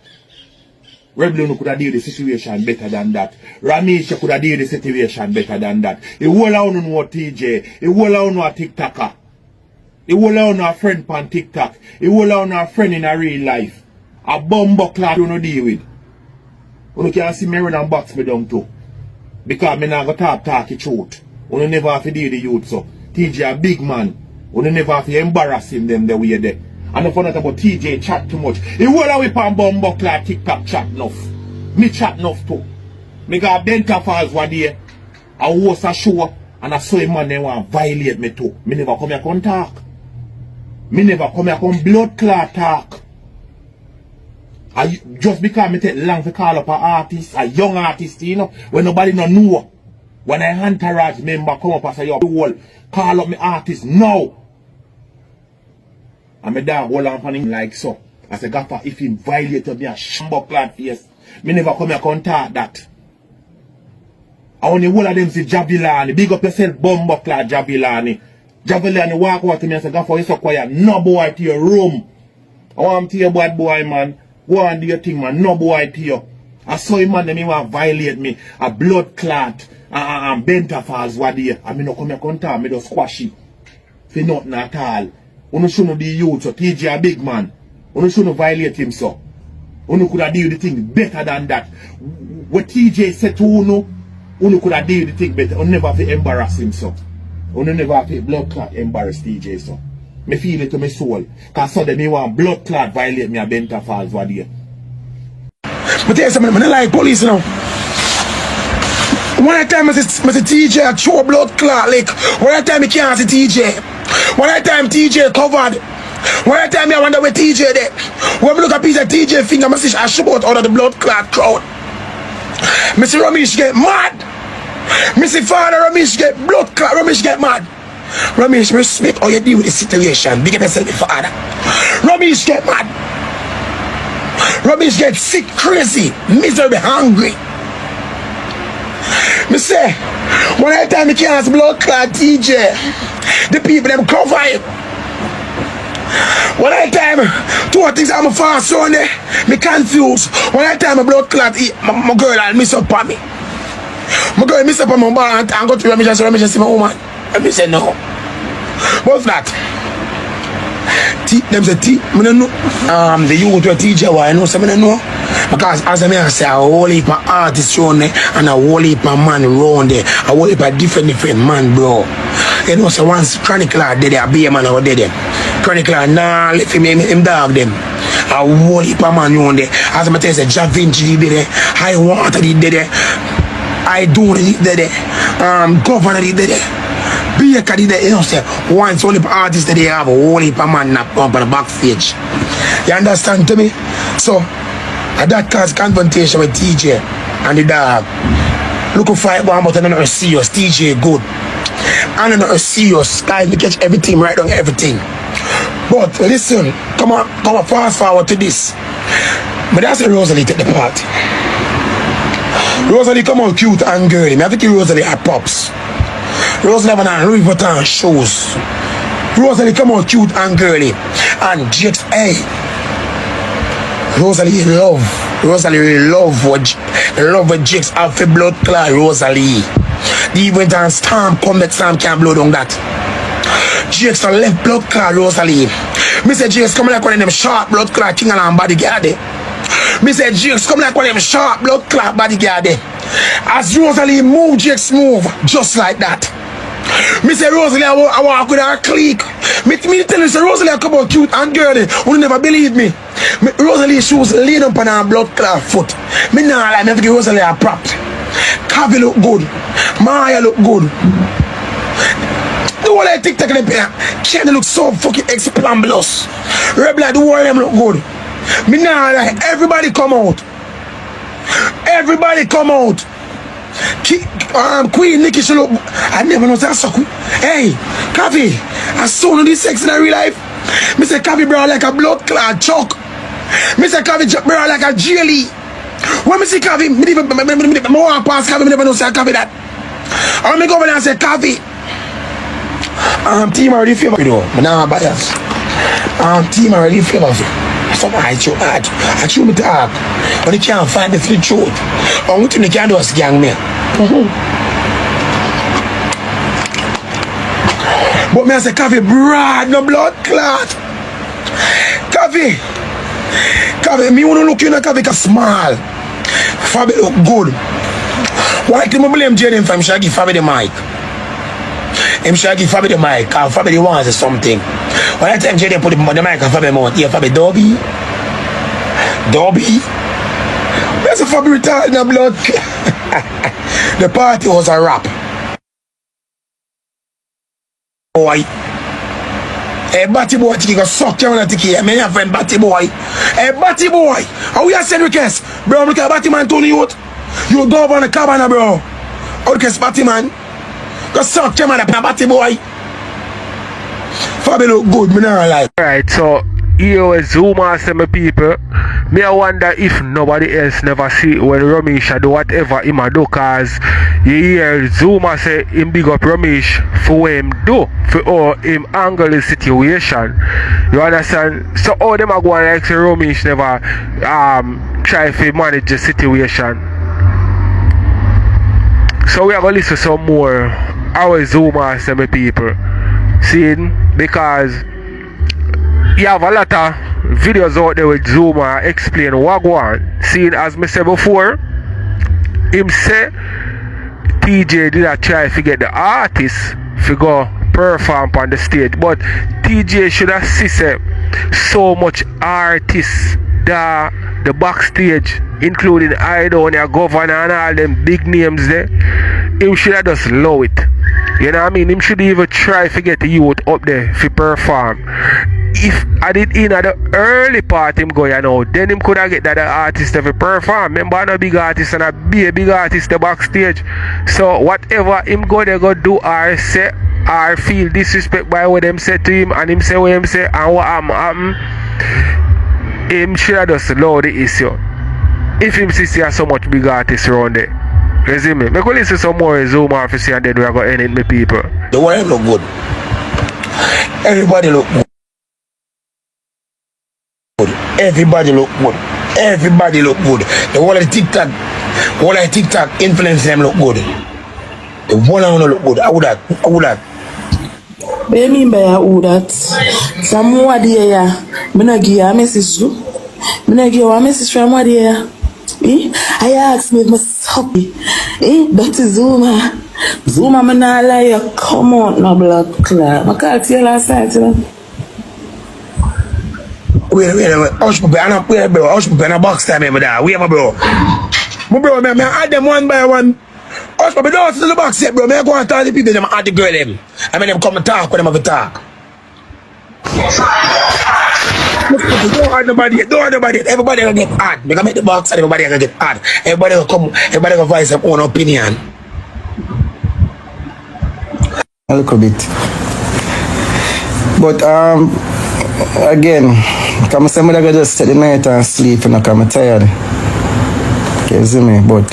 Rebel could have deal the situation better than that. Ramesh could have deal the situation better than that. He will out on what TJ. He will out on a TikToker. He will out on a friend on TikTok. He will out on a friend in a real life. A bumbo clock you no deal with. You can't see me run and box me down too. Because me not go talk the truth. You never have to deal the youth so. TJ a big man. You never have to embarrass him them the way there. And if you not about TJ chat too much. He will away pan bumbo clock TikTok chat enough. Me chat enough too. Me got Denta Falls one day. I was a show and I saw a man they want to violate me too. Me never come here come talk. Me never come here come blood clot talk. Just because me take long to call up an artist, a young artist, you know, when nobody no know. When I entourage member come up and say, yo, the whole call up me artist now. And my dog hold on for him like so. I say, Gaffer, if he violated me a shambo clad face, me never come here contact that. I only one of them say Javilani, big up yourself, bumbo clad Javilani. Javilani walk out to me and say, Gaffer, you so quiet, no boy to your room. I want to your bad boy, man. Go on do your thing, man, no boy to you. I saw him, man, them want violate me, a blood clot, and benta falls what there. I mean, no come here contact me, just squash it. For nothing at all. You shouldn't be youth, so TJ a big man. You shouldn't violate him, so. You could have deal the thing better than that. What TJ said to you could have deal the thing better. You never have to embarrass him, so. You never have to blood clot embarrass TJ, so. Me feel it to my soul. Because so them want blood clot violate me a benta falls what there. But there's something, I don't like police now. One time I see TJ a throw blood clot like. One time I can't see TJ. One time TJ covered. One time I wonder where TJ there. When I look at piece of TJ finger, I see a shoot out of the blood clot crowd. I see Ramesh get mad. I see Father Ramesh get blood clot. Ramesh get mad. Ramesh, respect how you deal with the situation. Big up yourself, Father. Ramesh get mad. Ramesh get sick, crazy, miserable, hungry. Me say, one time I can't blood clot TJ, the people them cover him. One time, two things I'm a fast on there, me confused. One time a blood clot, my girl I'll miss up on me. My girl miss up on my bar and go to Ramesh and say, Ramesh, see my woman. Ramesh say no. What's that? Them say T, I don't know. The youth were TJ, why I know some I know. Because as I say, a whole heap of artists around there and a whole heap of man around there. A whole heap of different man, bro. You know, so once Chronicler did there, be a man over there. Chronicler, nah, let him dog them. A whole heap of man around there. As I tell you, Javinci did there, High Water did there, I do did there, Governor did there. B3AT did there, you know, say, once only artists that they have a whole heap of man up on the backstage. You understand to me? So, that caused confrontation with TJ and the dog. Look for fight one, but I don't know serious. TJ good. I don't know serious. Guys, we catch everything, right on everything. But listen, come on, fast forward to this. But that's a Rosealee take the part. Rosealee come on cute and girly. I think Rosealee are pops. Rosealee have on Louis Vuitton shoes. Rosealee come on cute and girly. And Jakes, hey. Rosealee love what Jakes have for blood clot Rosealee. The event and Storm come that Storm can't blow down that. Jakes on left blood clot Rosealee. Me say Jakes come like one of them sharp blood clot king and bodyguard there. Me say Jakes come like one of them sharp blood clot bodyguard there. As Rosealee move, Jakes move just like that. Me say Rosealee I walk with her clique. Me tell you say Rosealee come out cute and girly. You never believe me. Rosealee shoes laid up on her blood clot foot. Me nah like me have to give Rosealee a prop. Kavi look good. Maya look good. The whole of TikTok in the pair. Cked look so fucking explambulous. Rebel the whole of them look good. Me nah like everybody come out. Everybody come out. Queen Nikki she look. I never know that so cool. Hey, Kavi, I saw this sex in real life. Me say Kavi bro like a blood clot chuck. Me say Kavi bro like a jelly. When me see Kavi, me walk past Kavi, me never know say Kavi that. I me go over there and say Kavi. Team already favor you though. Me nah bias. Team already favor you. Some I too hard. I chew me talk. But you can't find the free truth. Only thing you can do is gang me. But me I say Kavi broad, no blood clot. Kavi, me wanna look you in a Kavi small. Fabi look good. Why can I blame Jayden from Shaggy Fabi the mic? Him Shaggy Fabi the mic, because Fabi the wants something. When I time Jayden put the mic on Fabi mouth, yeah, Fabi Dobby. Where's the Fabi retarded in the blood? The party was a rap. Boy. Hey, Batty boy, you go suck you on the ticket. I mean, your friend Batty boy. Hey, Batty boy. How we are send request? Bro, look at Batty man Tony youth. You go over on the cabana, bro. Out can spotty man. Go suck your mother, batty boy. Fabi look good, me not like. Right, so here was Zuma say my people. Me I wonder if nobody else never see when Ramesh do whatever him a do, cause you hear Zuma say him big up Ramesh for what him do, for how him angle the situation. You understand? So all them are going like say Ramesh never try to manage the situation. So we are gonna listen some more how Zuma say my people. Seeing, because you have a lot of videos out there with Zuma explain what go on. Seeing, as me said before, him say TJ did not try to get the artist to go perform on the stage, but TJ should have seen so much artists the backstage, including Idonia, Governor and all them big names there. Him should have just allow it. You know what I mean? Him should even try to get the youth up there to perform. If I did in at the early part him go, you know, then him could have get that artist to perform. Remember, I'm a big artist and I be a big artist the backstage. So whatever him go there go do or say or feel disrespect by what them say to him, and him say what him say and what happen, him should have just allow the issue. If him see so much big artists around there. You see me? I go listen some more Zoom office and then we are going to end it, my people. The world look good. Everybody look good. Everybody look good. Everybody look good. The whole of the TikTok influence them look good. The one I want to look good. How that? What do you mean by how that? Some more there, I not give you a message. I not give you a message from what there. I asked me if I'm happy. That is Zuma. Zuma, I'm not lie. Come on, no blood clot. I can't tell last night, you know. Wait. Hush, bro. I'm not playing, bro. Hush, bro. I'm a box time, bro. We have a bro. My bro, I add them one by one. Hush, bro. Don't to the box yet, bro. I go and tell the people, them add the girl, them. I mean, them come and talk when them have a talk. Don't hurt nobody yet. Everybody gonna get hard. We gonna make the box and everybody gonna get hard. Everybody gonna come, everybody gonna voice their own opinion. A little bit. But again, come somebody gonna just take the night and sleep and I'm tired. Okay, you see me? But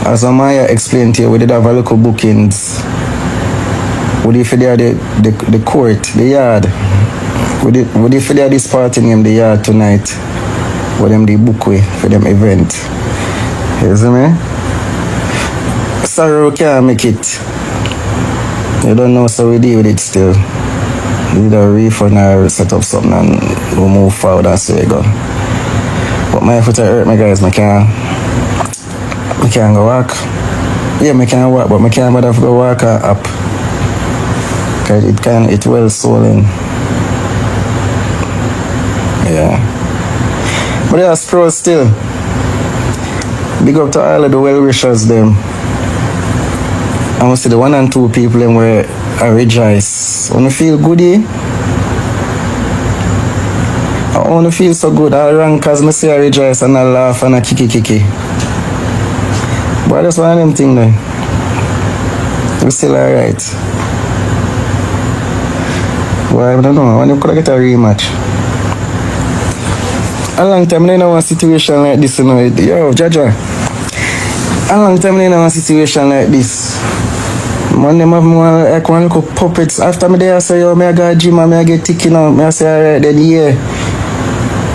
as Amaya explained to you, we did have a little bookings. We did for the court, the yard. We did for this party name the yard tonight. For them the book way for them event. You see me? Sorry we can't make it. You don't know, so we deal with it still. We did a refund or set up something and we move forward and so we go. But my foot hurt me guys, I can't go walk. Yeah, I can walk, but I can't bother to go walk up. Cause it well swollen. Yeah. But yeah, pro still. Big up to all of the well-wishers them. I must say the 1 and 2 people them were rejoice. Wanna feel goody? I wanna feel so good. I run cause I say I rejoice and I laugh and I kiki. But that's one of them thing there. We still alright. Well, I don't know. When you could get a rematch. A long time I know a situation like this, you know. Yo, Jaja. A long time I know a situation like this. Man, them have more like one little puppets. After me there, I say, yo, me I go gym and me I get ticky now. Me I say, alright, then yeah.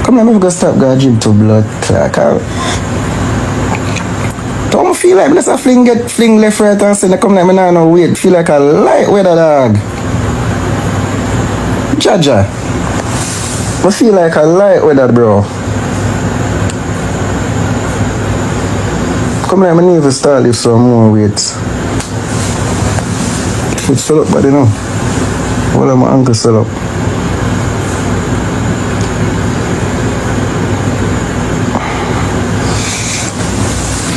Come here, me go stop go gym to blood clock. Don't feel like me just fling left, right, and say, come like me now, no wait. Feel like a light weather dog. Jaja. I feel like a light with that, bro. Come here, I need to start lift some more weights. Foot swell up, buddy, now. What are my ankles swell up?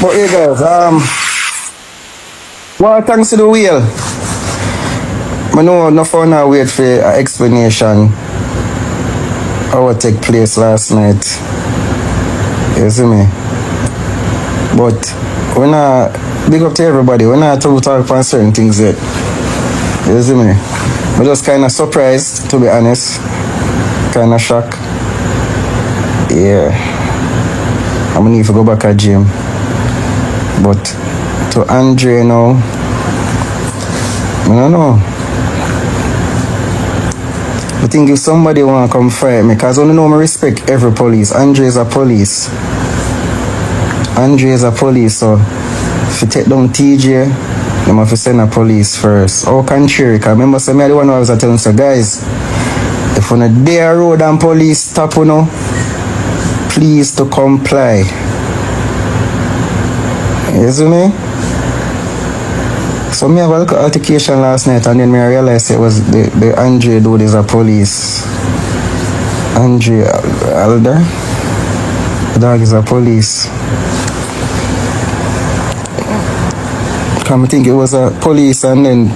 But hey guys, well, thanks to the wheel. I know no for now wait for an explanation of what took place last night. You see me? But we're not big up to everybody. We're not talk about certain things yet. You see me? I'm just kind of surprised, to be honest. Kind of shocked. Yeah. I'm gonna need to go back at gym. But to Andre now, I don't know. I think if somebody wanna come fight me, because I don't know I respect every police. Andre is a police. Andre is a police, so if you take down TJ, you have to send a police first. How contrary, because remember some of the one who I was telling so guys, if on a day road and police stop you know, please to comply. You see me? So me have a little altercation last night and then me realized it was the Andre dude is a police. Andre Alder. The dog is a police. Come think it was a police and then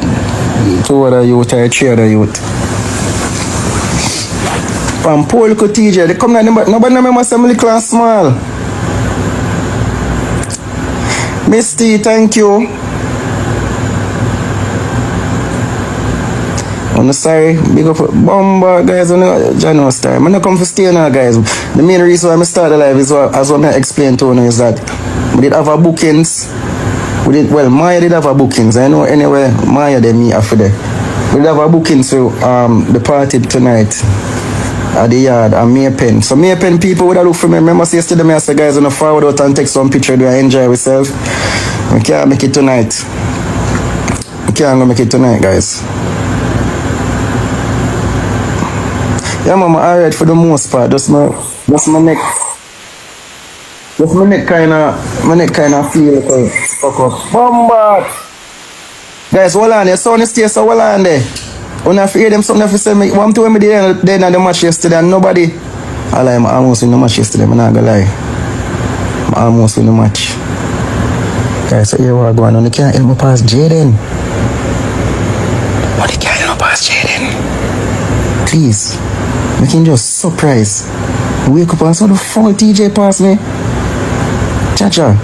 two other youth or three other youth. From poor little TJ, they come down, nobody remember some little and small. Misty, thank you. I'm sorry, big up Bomba guys on the January star. I'm not come to stay now guys. The main reason why I started live is as what I explained to you is that we did have our bookings. Maya did have our bookings. I know anyway Maya they meet after there. We did have our bookings to the party tonight at the yard and May Pen. So May Pen people would have looked for me. Remember yesterday I said guys on the forward out and take some picture do I enjoy myself. We can't make it tonight. We can't go make it tonight guys. Yeah, mama, alright for the most part. Just my neck. Just my neck kinda feel like fuck up. Bombard! Guys, hold on, your son is still so hold on there. When I hear them something, I say me one to me there in the match yesterday and nobody. I lie, I'm almost in the match yesterday, I'm not gonna lie. I'm almost in the match. Guys, so here we're going on. You can't help me past Jayden. But you can't help me past Jayden. Please. We can just surprise. Wake up and saw the full TJ pass me. Cha-cha.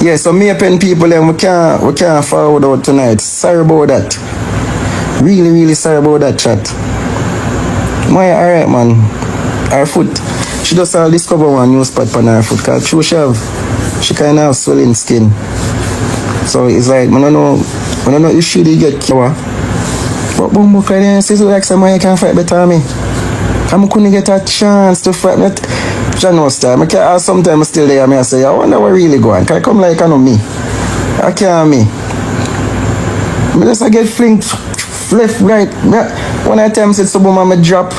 Yeah, so me pen people then we can't forward out tonight. Sorry about that. Really, really sorry about that chat. Maya alright man. Her foot. She just discover one new spot on her foot because she kinda have swelling skin. So it's like I don't know if she did get killed. But Bumbo Credence says like somebody can fight better than me. I couldn't get a chance to fight me. January time. I can't sometimes still there. I say, I wonder what really going. Can I come like I know me? I can't me. I just get flinked left, right. When I time said so boom, I'm drop.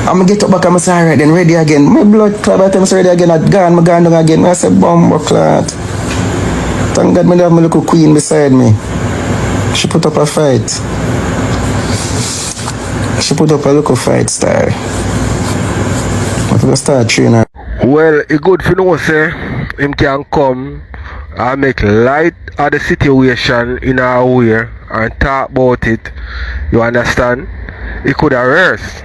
I'm get up back, I'm say alright then ready again. My blood clot by the time I'm ready again, I'm gone down again. I say Bumbo clot. Thank God I have my little queen beside me. She put up a fight. She put up a little fight style. I'm going to start training. Well, it's good for know say him can come and make light of the situation in our way and talk about it. You understand? It could have worse.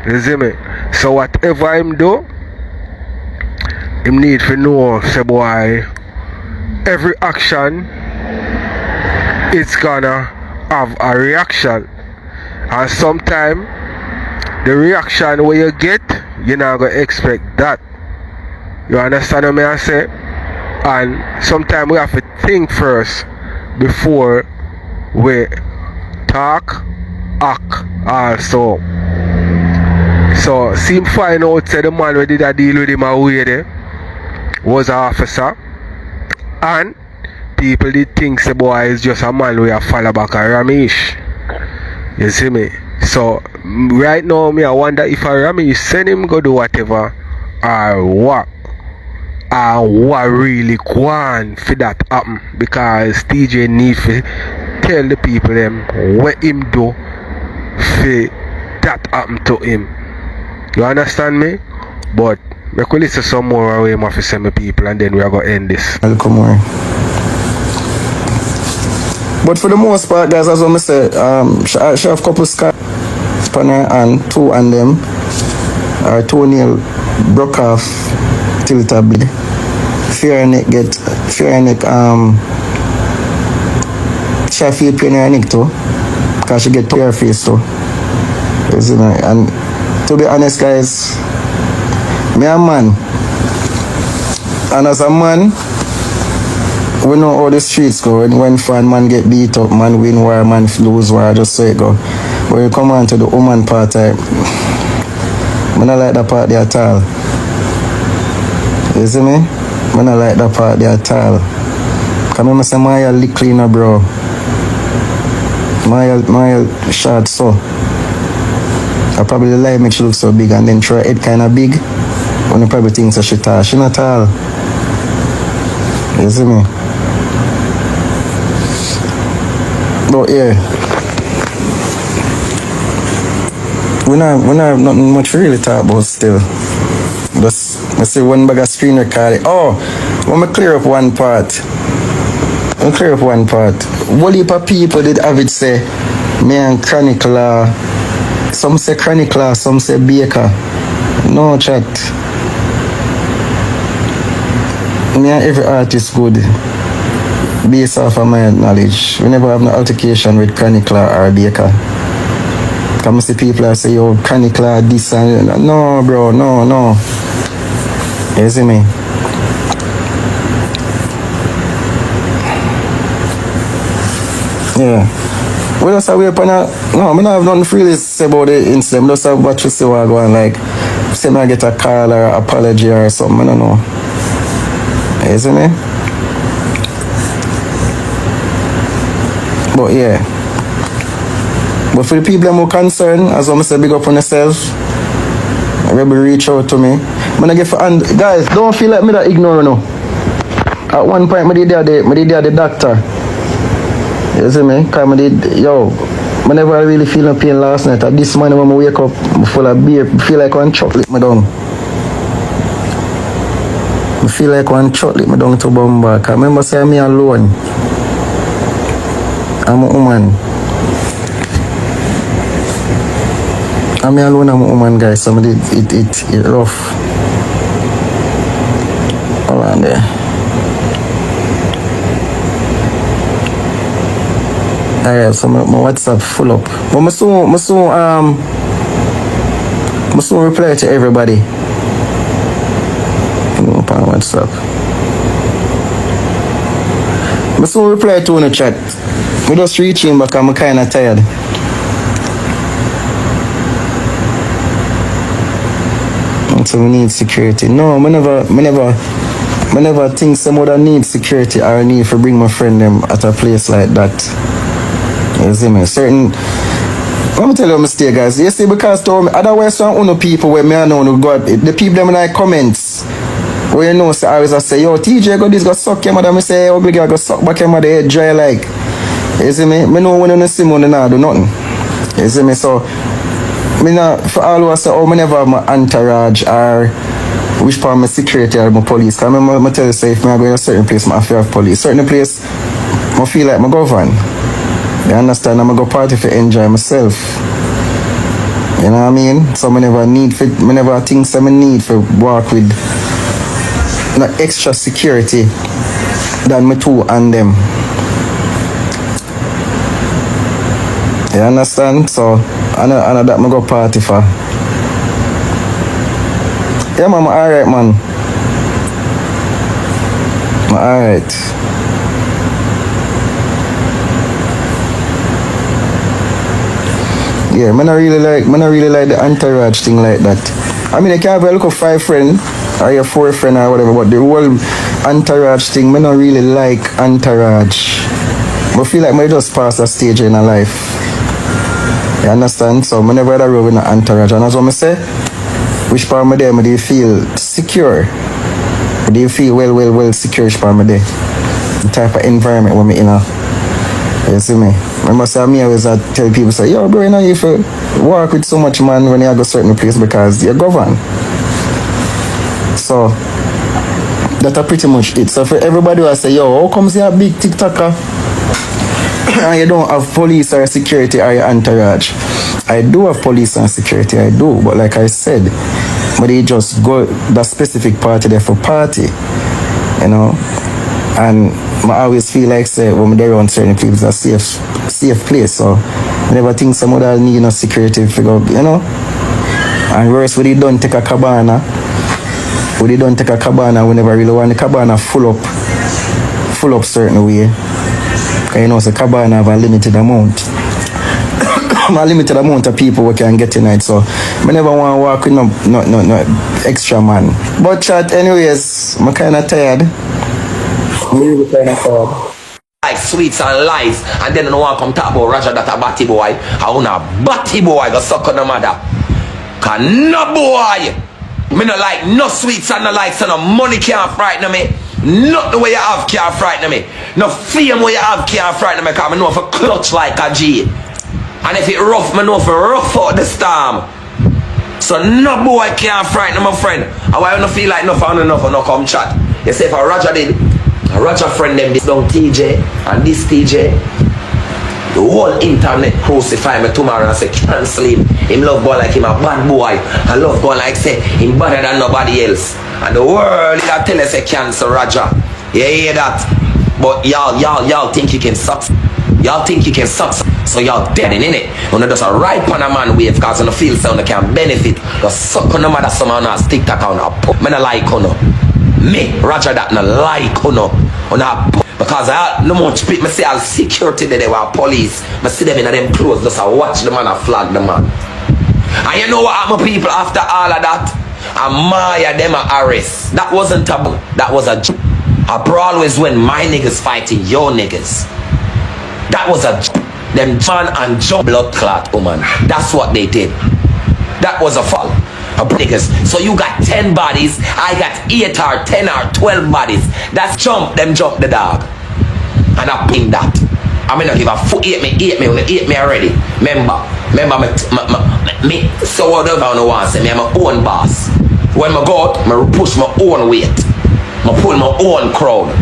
You see me? So whatever him do, him need to know say boy, every action it's gonna have a reaction. And sometimes the reaction where you get, you're not gonna expect that. You understand what I say? And sometimes we have to think first before we talk, act also. So seem find out say the man who did a deal with him away there was an officer, and people did think the boy is just a man who a follow back a Ramesh. You see me? So right now me I wonder if a Ramesh send him go do whatever or what. What really going for that happen, because TJ need to tell the people them what him do for that happen to him. You understand me? But we could listen some more away more for some people and then we are going to end this. I'll come on. But for the most part, guys, as I said, she have a couple scars on her and two on them. Her toenail broke off tiltably. fear neck she feel pain in her neck too. Because she get to her face too. You see me? And to be honest guys, me a man. And as a man, we know how the streets go. When fan man get beat up, man win war, man lose war, just so it go. When you come on to the woman part, I don't like that part there at all. You see me? I don't like that part there at all. Because I say my lick cleaner, bro. My short so. I probably lie make she look so big and then try head kind of big. When you probably think so she tall. She not tall. You see me? But yeah. We not have nothing much to really talk about still. Just I see one bag of screen recording. Oh, let me clear up one part. What heap of people did have it say me and Chronicler. Some say Chronicler, some say Baker. No chat. Me and every artist good. Based off of my knowledge. We never have no altercation with Chronicler or Baker. Come see people that say, yo, Chronicler, this and that. No, bro, no. You see me? Yeah. We just have upon a... No, I don't have nothing freely to say about the incident. I just have what you see what I go on, like, say I get a call or apology or something, I don't know. You see me? But yeah. But for the people who are concerned, as I say, big up on yourself. Rebel reach out to me. And guys, don't feel like me that ignore no. At one point, I did the doctor. You see me? Because I never really feel no pain last night. At this morning when I wake up, I'm full of beer. I feel like one chocolate me down. I feel like one chocolate me down to Bomba. Because I remember saying me alone. I'm a woman. I'm alone, I'm a woman, guys. So it rough. Hold on there. Alright, so my WhatsApp full up. But I soon reply to everybody. Up on WhatsApp. I soon reply to in the chat. I just reaching back, I'm kinda tired. So we need security. No, I never think some other need security or need to bring my friend them at a place like that. You see me? Let me tell you a mistake, guys. You see, because to me, otherwise some people where me I know God, the people them in the comments where you know say always I say, yo, TJ got this got suck your mother, me say ugly girl got suck back your mother head dry like. You see me? Me know when you see money now do nothing. You see me? So me not, for all who say, oh, I never have my entourage or which part of my security or my police. Because I tell you, say, if I go to a certain place, I feel have police. Certain place, I feel like I govern. You understand? I'm going to go party for enjoy myself. You know what I mean? So I never think I need to work with no extra security than me two and them. You understand? So I know that I go party for. Yeah, man, I'm alright, man. I'm alright. Yeah, I not really like the entourage thing like that. I mean, I can have a look of 5 friends or your 4 friends or whatever, but the whole entourage thing, I not really like entourage. I feel like I just pass a stage in a life. You understand? So I never had a role with an entourage. And as what I say, which part of them do you feel secure? Do you feel well secure which part of them? The type of environment when me in a. You see me? Remember say me always tell people say, yo bro, you know if you work with so much man when you go certain place because you govern. So that's pretty much it. So for everybody who say, yo, how comes you a big TikToker? And you don't have police or security or your entourage. I do have police and security, I do, but like I said, but they just go that specific party there for party. you know. And I always feel like say when I'm there around certain people, it's a safe place. So I never think some other need no security figure, you know. And worse, when they don't take a cabana, we never really want the cabana full up certain way. Because you know, the cabana have a limited amount. A limited amount of people we can get tonight, so I never want to walk with no extra man. But chat, anyways, I'm kind of tired. Really kind of tired. Like sweets and lies, and then no one come talk about Roger that a batty boy. I want a batty boy go suck on the mother. Cause no boy, me no like no sweets and no likes, and no money can't frighten me. Not the way you have can't frighten me. No fame way you have can't frighten me, cause I know if I clutch like a G. And if it rough, I know if it rough out the storm. So no boy can't frighten my friend. And why I don't feel like enough and no come chat. You say if a Roger did, a Roger friend them this down TJ and this TJ, the whole internet crucify me tomorrow and say cancel him. Him love boy like him a bad boy. And love boy like say him better than nobody else. And the world that tell us say cancel Roger. You hear that? But y'all think you can suck. Y'all think you can suck. So y'all dead in it. You know, just a right on a man wave because on the field sound can benefit. Just suck on no matter someone else stick that on a pop. Me no like uno. Me, Roger that no like uno. On a pop. Because I no much people, me say I'll security they were police. Me see them in them clothes, just I watch the man, I flag the man. And you know what happened people after all of that? Maya them a arrest. That wasn't taboo. That was a joke. A brawl was when my niggas fighting your niggas. That was a joke. Them man and John blood clot woman. That's what they did. That was a fall. Niggas. So you got 10 bodies, I got 8 or 10 or 12 bodies. That's jump the dog. And I ping that. I'm gonna give a foot eat me already. Remember me so whatever I don't want to say me, I'm my own boss. When I go out, I push my own weight. I pull my own crowd.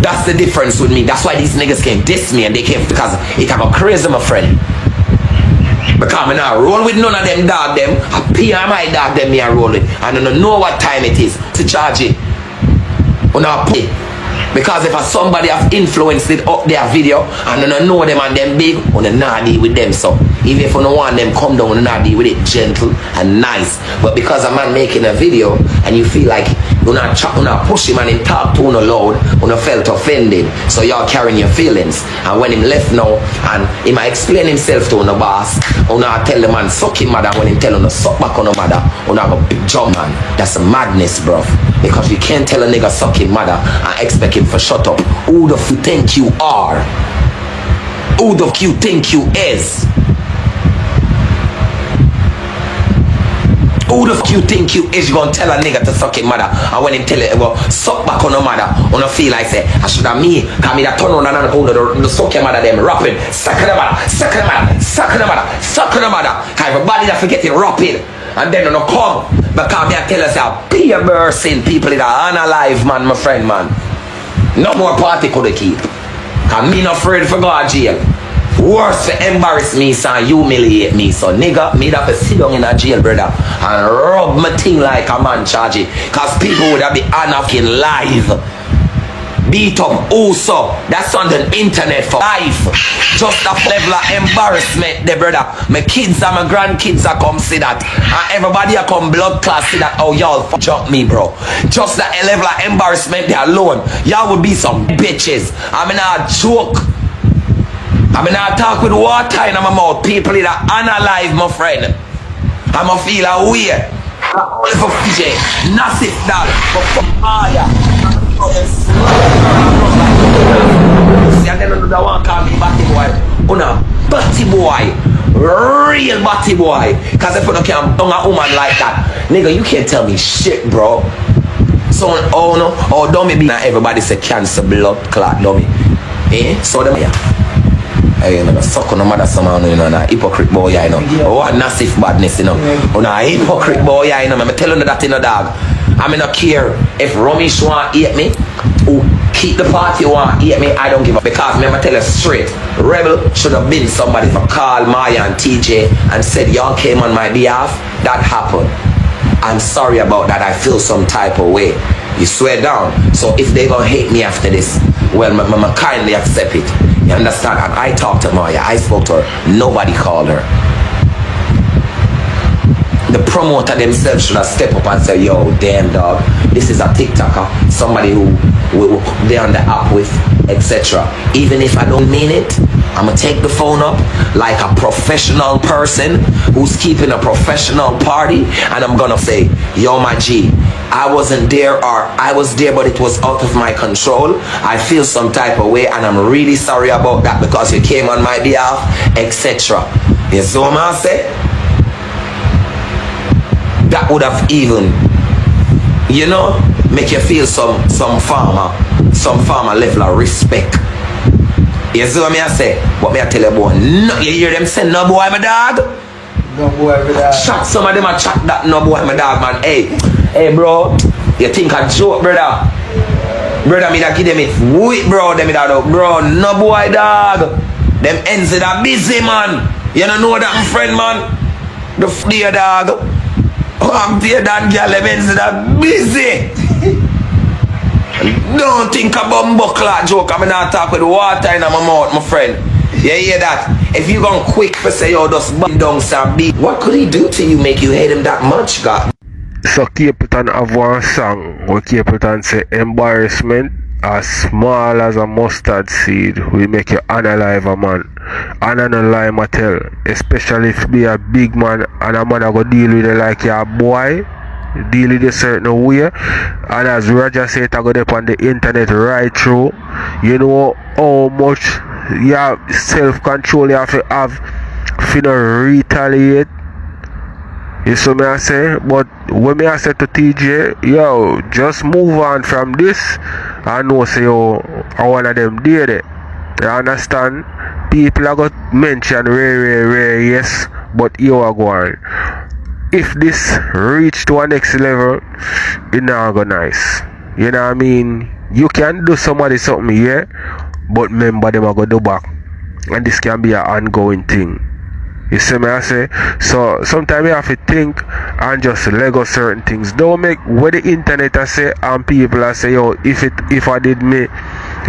That's the difference with me. That's why these niggas can't diss me and they can't, because it can go crazy, my friend. Because I not roll with none of them dog them. I pay my dog them me I roll with. I don't know what time it is to charge it. Or not pay. Because if somebody have influenced it up their video and I don't know them and them big, I don't not deal with them. So even if I don't want them come down, I not deal with it gentle and nice. But because a man making a video and you feel like you're not push him and him talk to no loud, you not felt offended. So y'all carrying your feelings. And when him left now and he might explain himself to no boss, you not tell the man suck him mother when him tell him to suck back on the mother, you not a big jump man. That's a madness, bro. Because you can't tell a nigga suck him mother and expect him for shut up. Who the f you think you are? Who the f you think you is? Who the f you think you is? You gonna tell a nigga to suck his mother, and when him tell it, well, suck back on the mother, on the feel like say, I should have me, cause me that turn on and hold the suck your mother them rapping, suck the mother, suck the mother, suck the mother, suck the mother. Cause everybody that forget it rapping, and then no come, because me I tell us how be a mercy people that are unalive, man, my friend, man. No more party could they keep. Cause me not afraid for go to jail. Worse to embarrass me, son, humiliate me. So nigga, me that to sit down in a jail, brother, and rub my thing like a man charge it. Cause people would have been anarching live. Beat up also. That's on the internet for life. Just a level of embarrassment there, brother. My kids and my grandkids are come see that. And everybody are come blood class see that. Oh, y'all jump me, bro. Just that level of embarrassment there alone. Y'all would be some bitches. I mean, I joke. I mean, I talk with water in my mouth. People that are unalive, my friend. I'ma feel a weird. Not only for PJ, Nassif dog, but for Maya. See, and then another one call me batty boy. Una batty boy. Real batty boy. Cause if you don't can bang a woman like that, nigga, you can't tell me shit, bro. So, oh no, oh don't me now everybody say cancer blood clot, dummy. Eh? So them yeah. Hey, you know, suck on no mother someone, you know, a hypocrite boy, you know. Oh, what Nassif badness, you know. Oh, a hypocrite boy, you know. I'm telling you that, you know, dog. I mean, I care if Romish want to eat me, who keep the party want to eat me, I don't give up. Because me, I'm tell you straight, Rebel should have been somebody for call Maya and TJ and said, y'all came on my behalf. That happened. I'm sorry about that. I feel some type of way. You swear down. So if they gonna hate me after this, well, I kindly accept it. You understand? And I talked to Maya. I spoke to her. Nobody called her. The promoter themselves should have stepped up and said, yo, damn dog, this is a TikToker, somebody who they're on the app with, etc. Even if I don't mean it, I'm gonna take the phone up like a professional person who's keeping a professional party, and I'm gonna say, yo, my G, I wasn't there, or I was there but it was out of my control. I feel some type of way and I'm really sorry about that because you came on my behalf, etc. You see what I say? That would have even, you know, make you feel some farmer level of respect. You see what I say? What me I tell you, boy? No, you hear them say no boy my dog? No boy my dog. Chat, some of them a chat that no boy my dog, man. Hey bro, you think I joke, brother? Brother, me da give them it wait, bro, them it out, bro, no boy dog. Them ends it are busy, man. You don't know that, my friend, man. The dear dog. Oh, I'm dear that girl, them ends it are busy. Don't think about buckler joke. I'm not talk with water in my mouth, my friend. You hear that? If you gone quick for say, yo, just bend down some beat, what could he do to you make you hate him that much, God? So Cked have one song where Cked say embarrassment as small as a mustard seed will make you unalive a man. And I don't lie my tell, especially if you be a big man and a man go deal with it like you're a boy, deal with it a certain way. And as Roger said, I go up on the internet right through, you know how much you have self-control you have to not retaliate. You see me I say? But when me I say to TJ, yo, just move on from this. I know say yo, I one of them did it. You understand? People are going to mention rare, yes, but you are going. If this reach to a next level, it not go nice. You know what I mean? You can do somebody something, yeah, but remember them are going to do back. And this can be an ongoing thing. You see me I say? So sometimes you have to think and just Lego certain things. Don't make what the internet I say and people I say, yo, if I did me,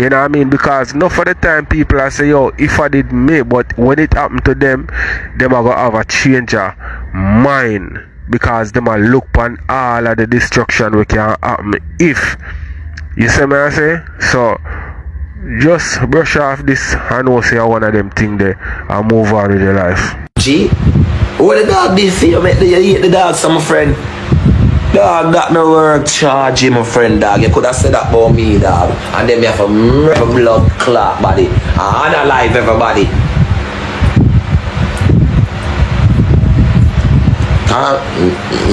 you know what I mean? Because not for the time people I say, yo, if I did me, but when it happened to them are gonna have a change of mind. Because them are look on all of the destruction we can happen if. You see me I say? So just brush off this and know say one of them thing there and move on with your life. G, what the dog did for you, mate? You eat the dog, some friend. Dog got no work charge, my friend, dog. You could have said that about me, dog. And then me have a blood clot body. And unalive everybody.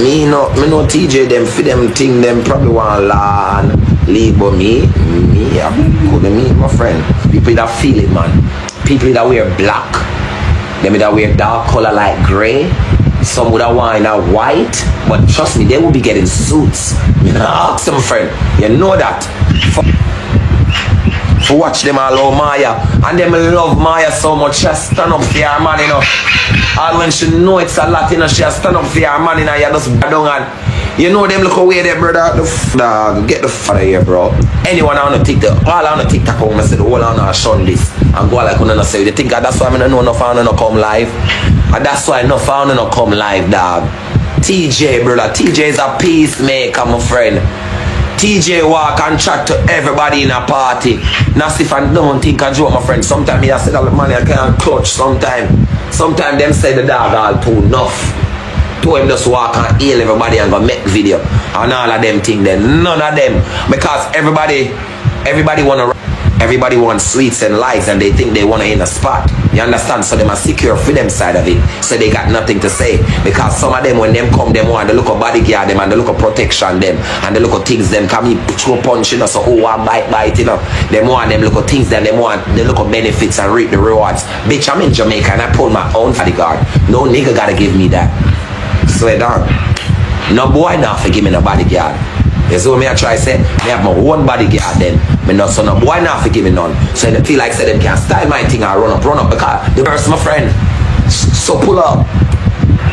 Me no TJ them for them thing them probably want land leave, but me I couldn't meet my friend. People that feel it, man. People that wear black, them that wear dark color like gray. Some would have want white, but trust me, they will be getting suits. You know, ask them, friend. You know that. For watch them all over Maya, and them love Maya so much. She stand up for her man, you know. All when she know it's a lot, you know, she stand up for her man, you know. You just down and you know them look away there, brother. Dog, get the f out of here, bro. Anyone on the TikTok, all on the TikTok, I said, all on the shun this and go like on say. You think that's why I don't know enough on no come live, and that's why no found no come live, dog. TJ, brother, TJ is a peacemaker, my friend. TJ walk and chat to everybody in a party. Now if I don't think I joke, my friend. Sometimes I say that money I can't clutch. Sometimes them say the dog all too enough. To him just walk and heal everybody and go make video. And all of them thing then. None of them. Because everybody wants sweets and lies and they think they want to in a spot. You understand? So they are secure for them side of it. So they got nothing to say. Because some of them when them come, them want the look of bodyguard them and the look of protection them and the look of things them come in throw punch, you know, so oh I bite, you know. Them want them look of things them want the look of benefits and reap the rewards. Bitch, I'm in Jamaica and I pull my own bodyguard. No nigga gotta give me that. Swear down. No boy not for give me no bodyguard. You see what me I try to say? Me have my own bodyguard then. Me not so no boy not for give me none. So they feel like say them can't style my thing and run up because the verse my friend. So pull up.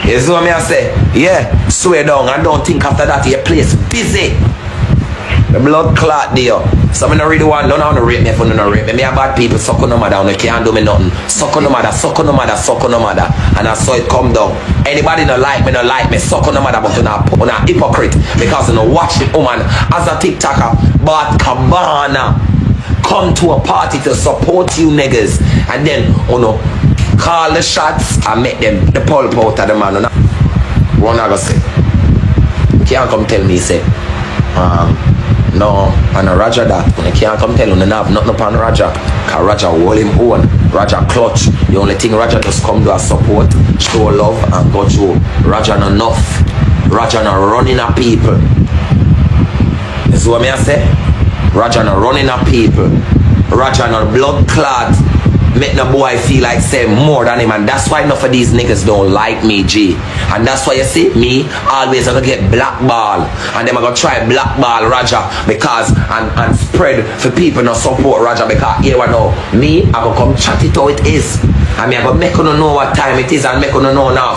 You see what me I say? Yeah, swear down and don't think after that your place busy. The blood clot there. So I don't really want none of them to rape me if you don't rape me. Me a bad people suck on no mother and they can't do me nothing. Suck on no mother, suck on no mother, suck on no mother. And I saw it come down. Anybody no like me, suck on no mother, but you're not hypocrite. Because you know watch the woman as a TikToker, but Cabana come to a party to support you niggas. And then you know call the shots and make them the pulp out of the man. One I go say. You can't come tell me say no, and a Roger that. When you can't come tell you, you have nothing upon Roger. Because Roger hold him own. Roger clutch. The only thing Roger just come to a support, show love, and go through. Roger not enough. Roger not running at people. You see what I say? Roger not running at people. Roger not blood clot. Make no boy feel like say more than him, and that's why enough of these niggas don't like me, G. And that's why you see me always gonna get blackball, and them I gonna try blackball Roger because and spread for people not support Roger because here I know me I gonna come chat it how it is, and me I gonna make you know what time it is and make you know now.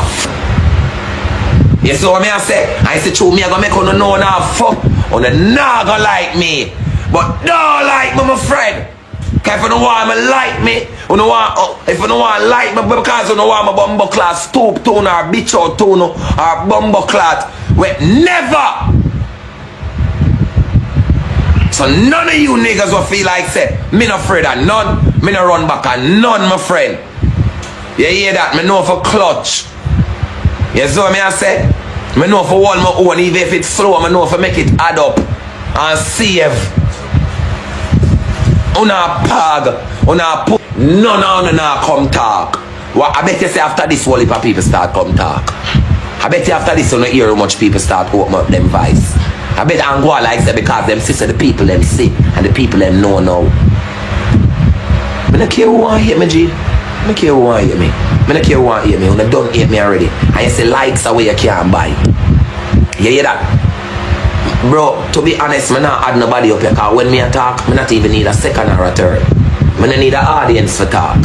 You see what me I say? I say true me I gonna make you know now fuck, and they not gonna like me, but don't like me, my friend. If you don't want me like me, you don't want, if you don't want like me because you don't want my bumbo class stoop tune or bitch out tune or bumbo clat, we never. So none of you niggas will feel like say, me not afraid of none, me not run back and none, my friend. You hear that? Me know for clutch. You see what I say? Me know for one my own, even if it's slow, me know for make it add up and save. Una pag, una put, none come talk. Well, I bet you say after this, whole heap of people start come talk. I bet you after this, you don't hear how much people start open up them vice. I bet Angua likes it because them sister the people them see and the people them know now. I don't care who want to hate me, G. I don't care who want to hate me. I don't care who want to hate me. When they don't hate me already. And you say likes away you can't buy. You hear that? Bro, to be honest, I not add nobody up here because when me talk, I not even need a second or a third. I don't need an audience for talk.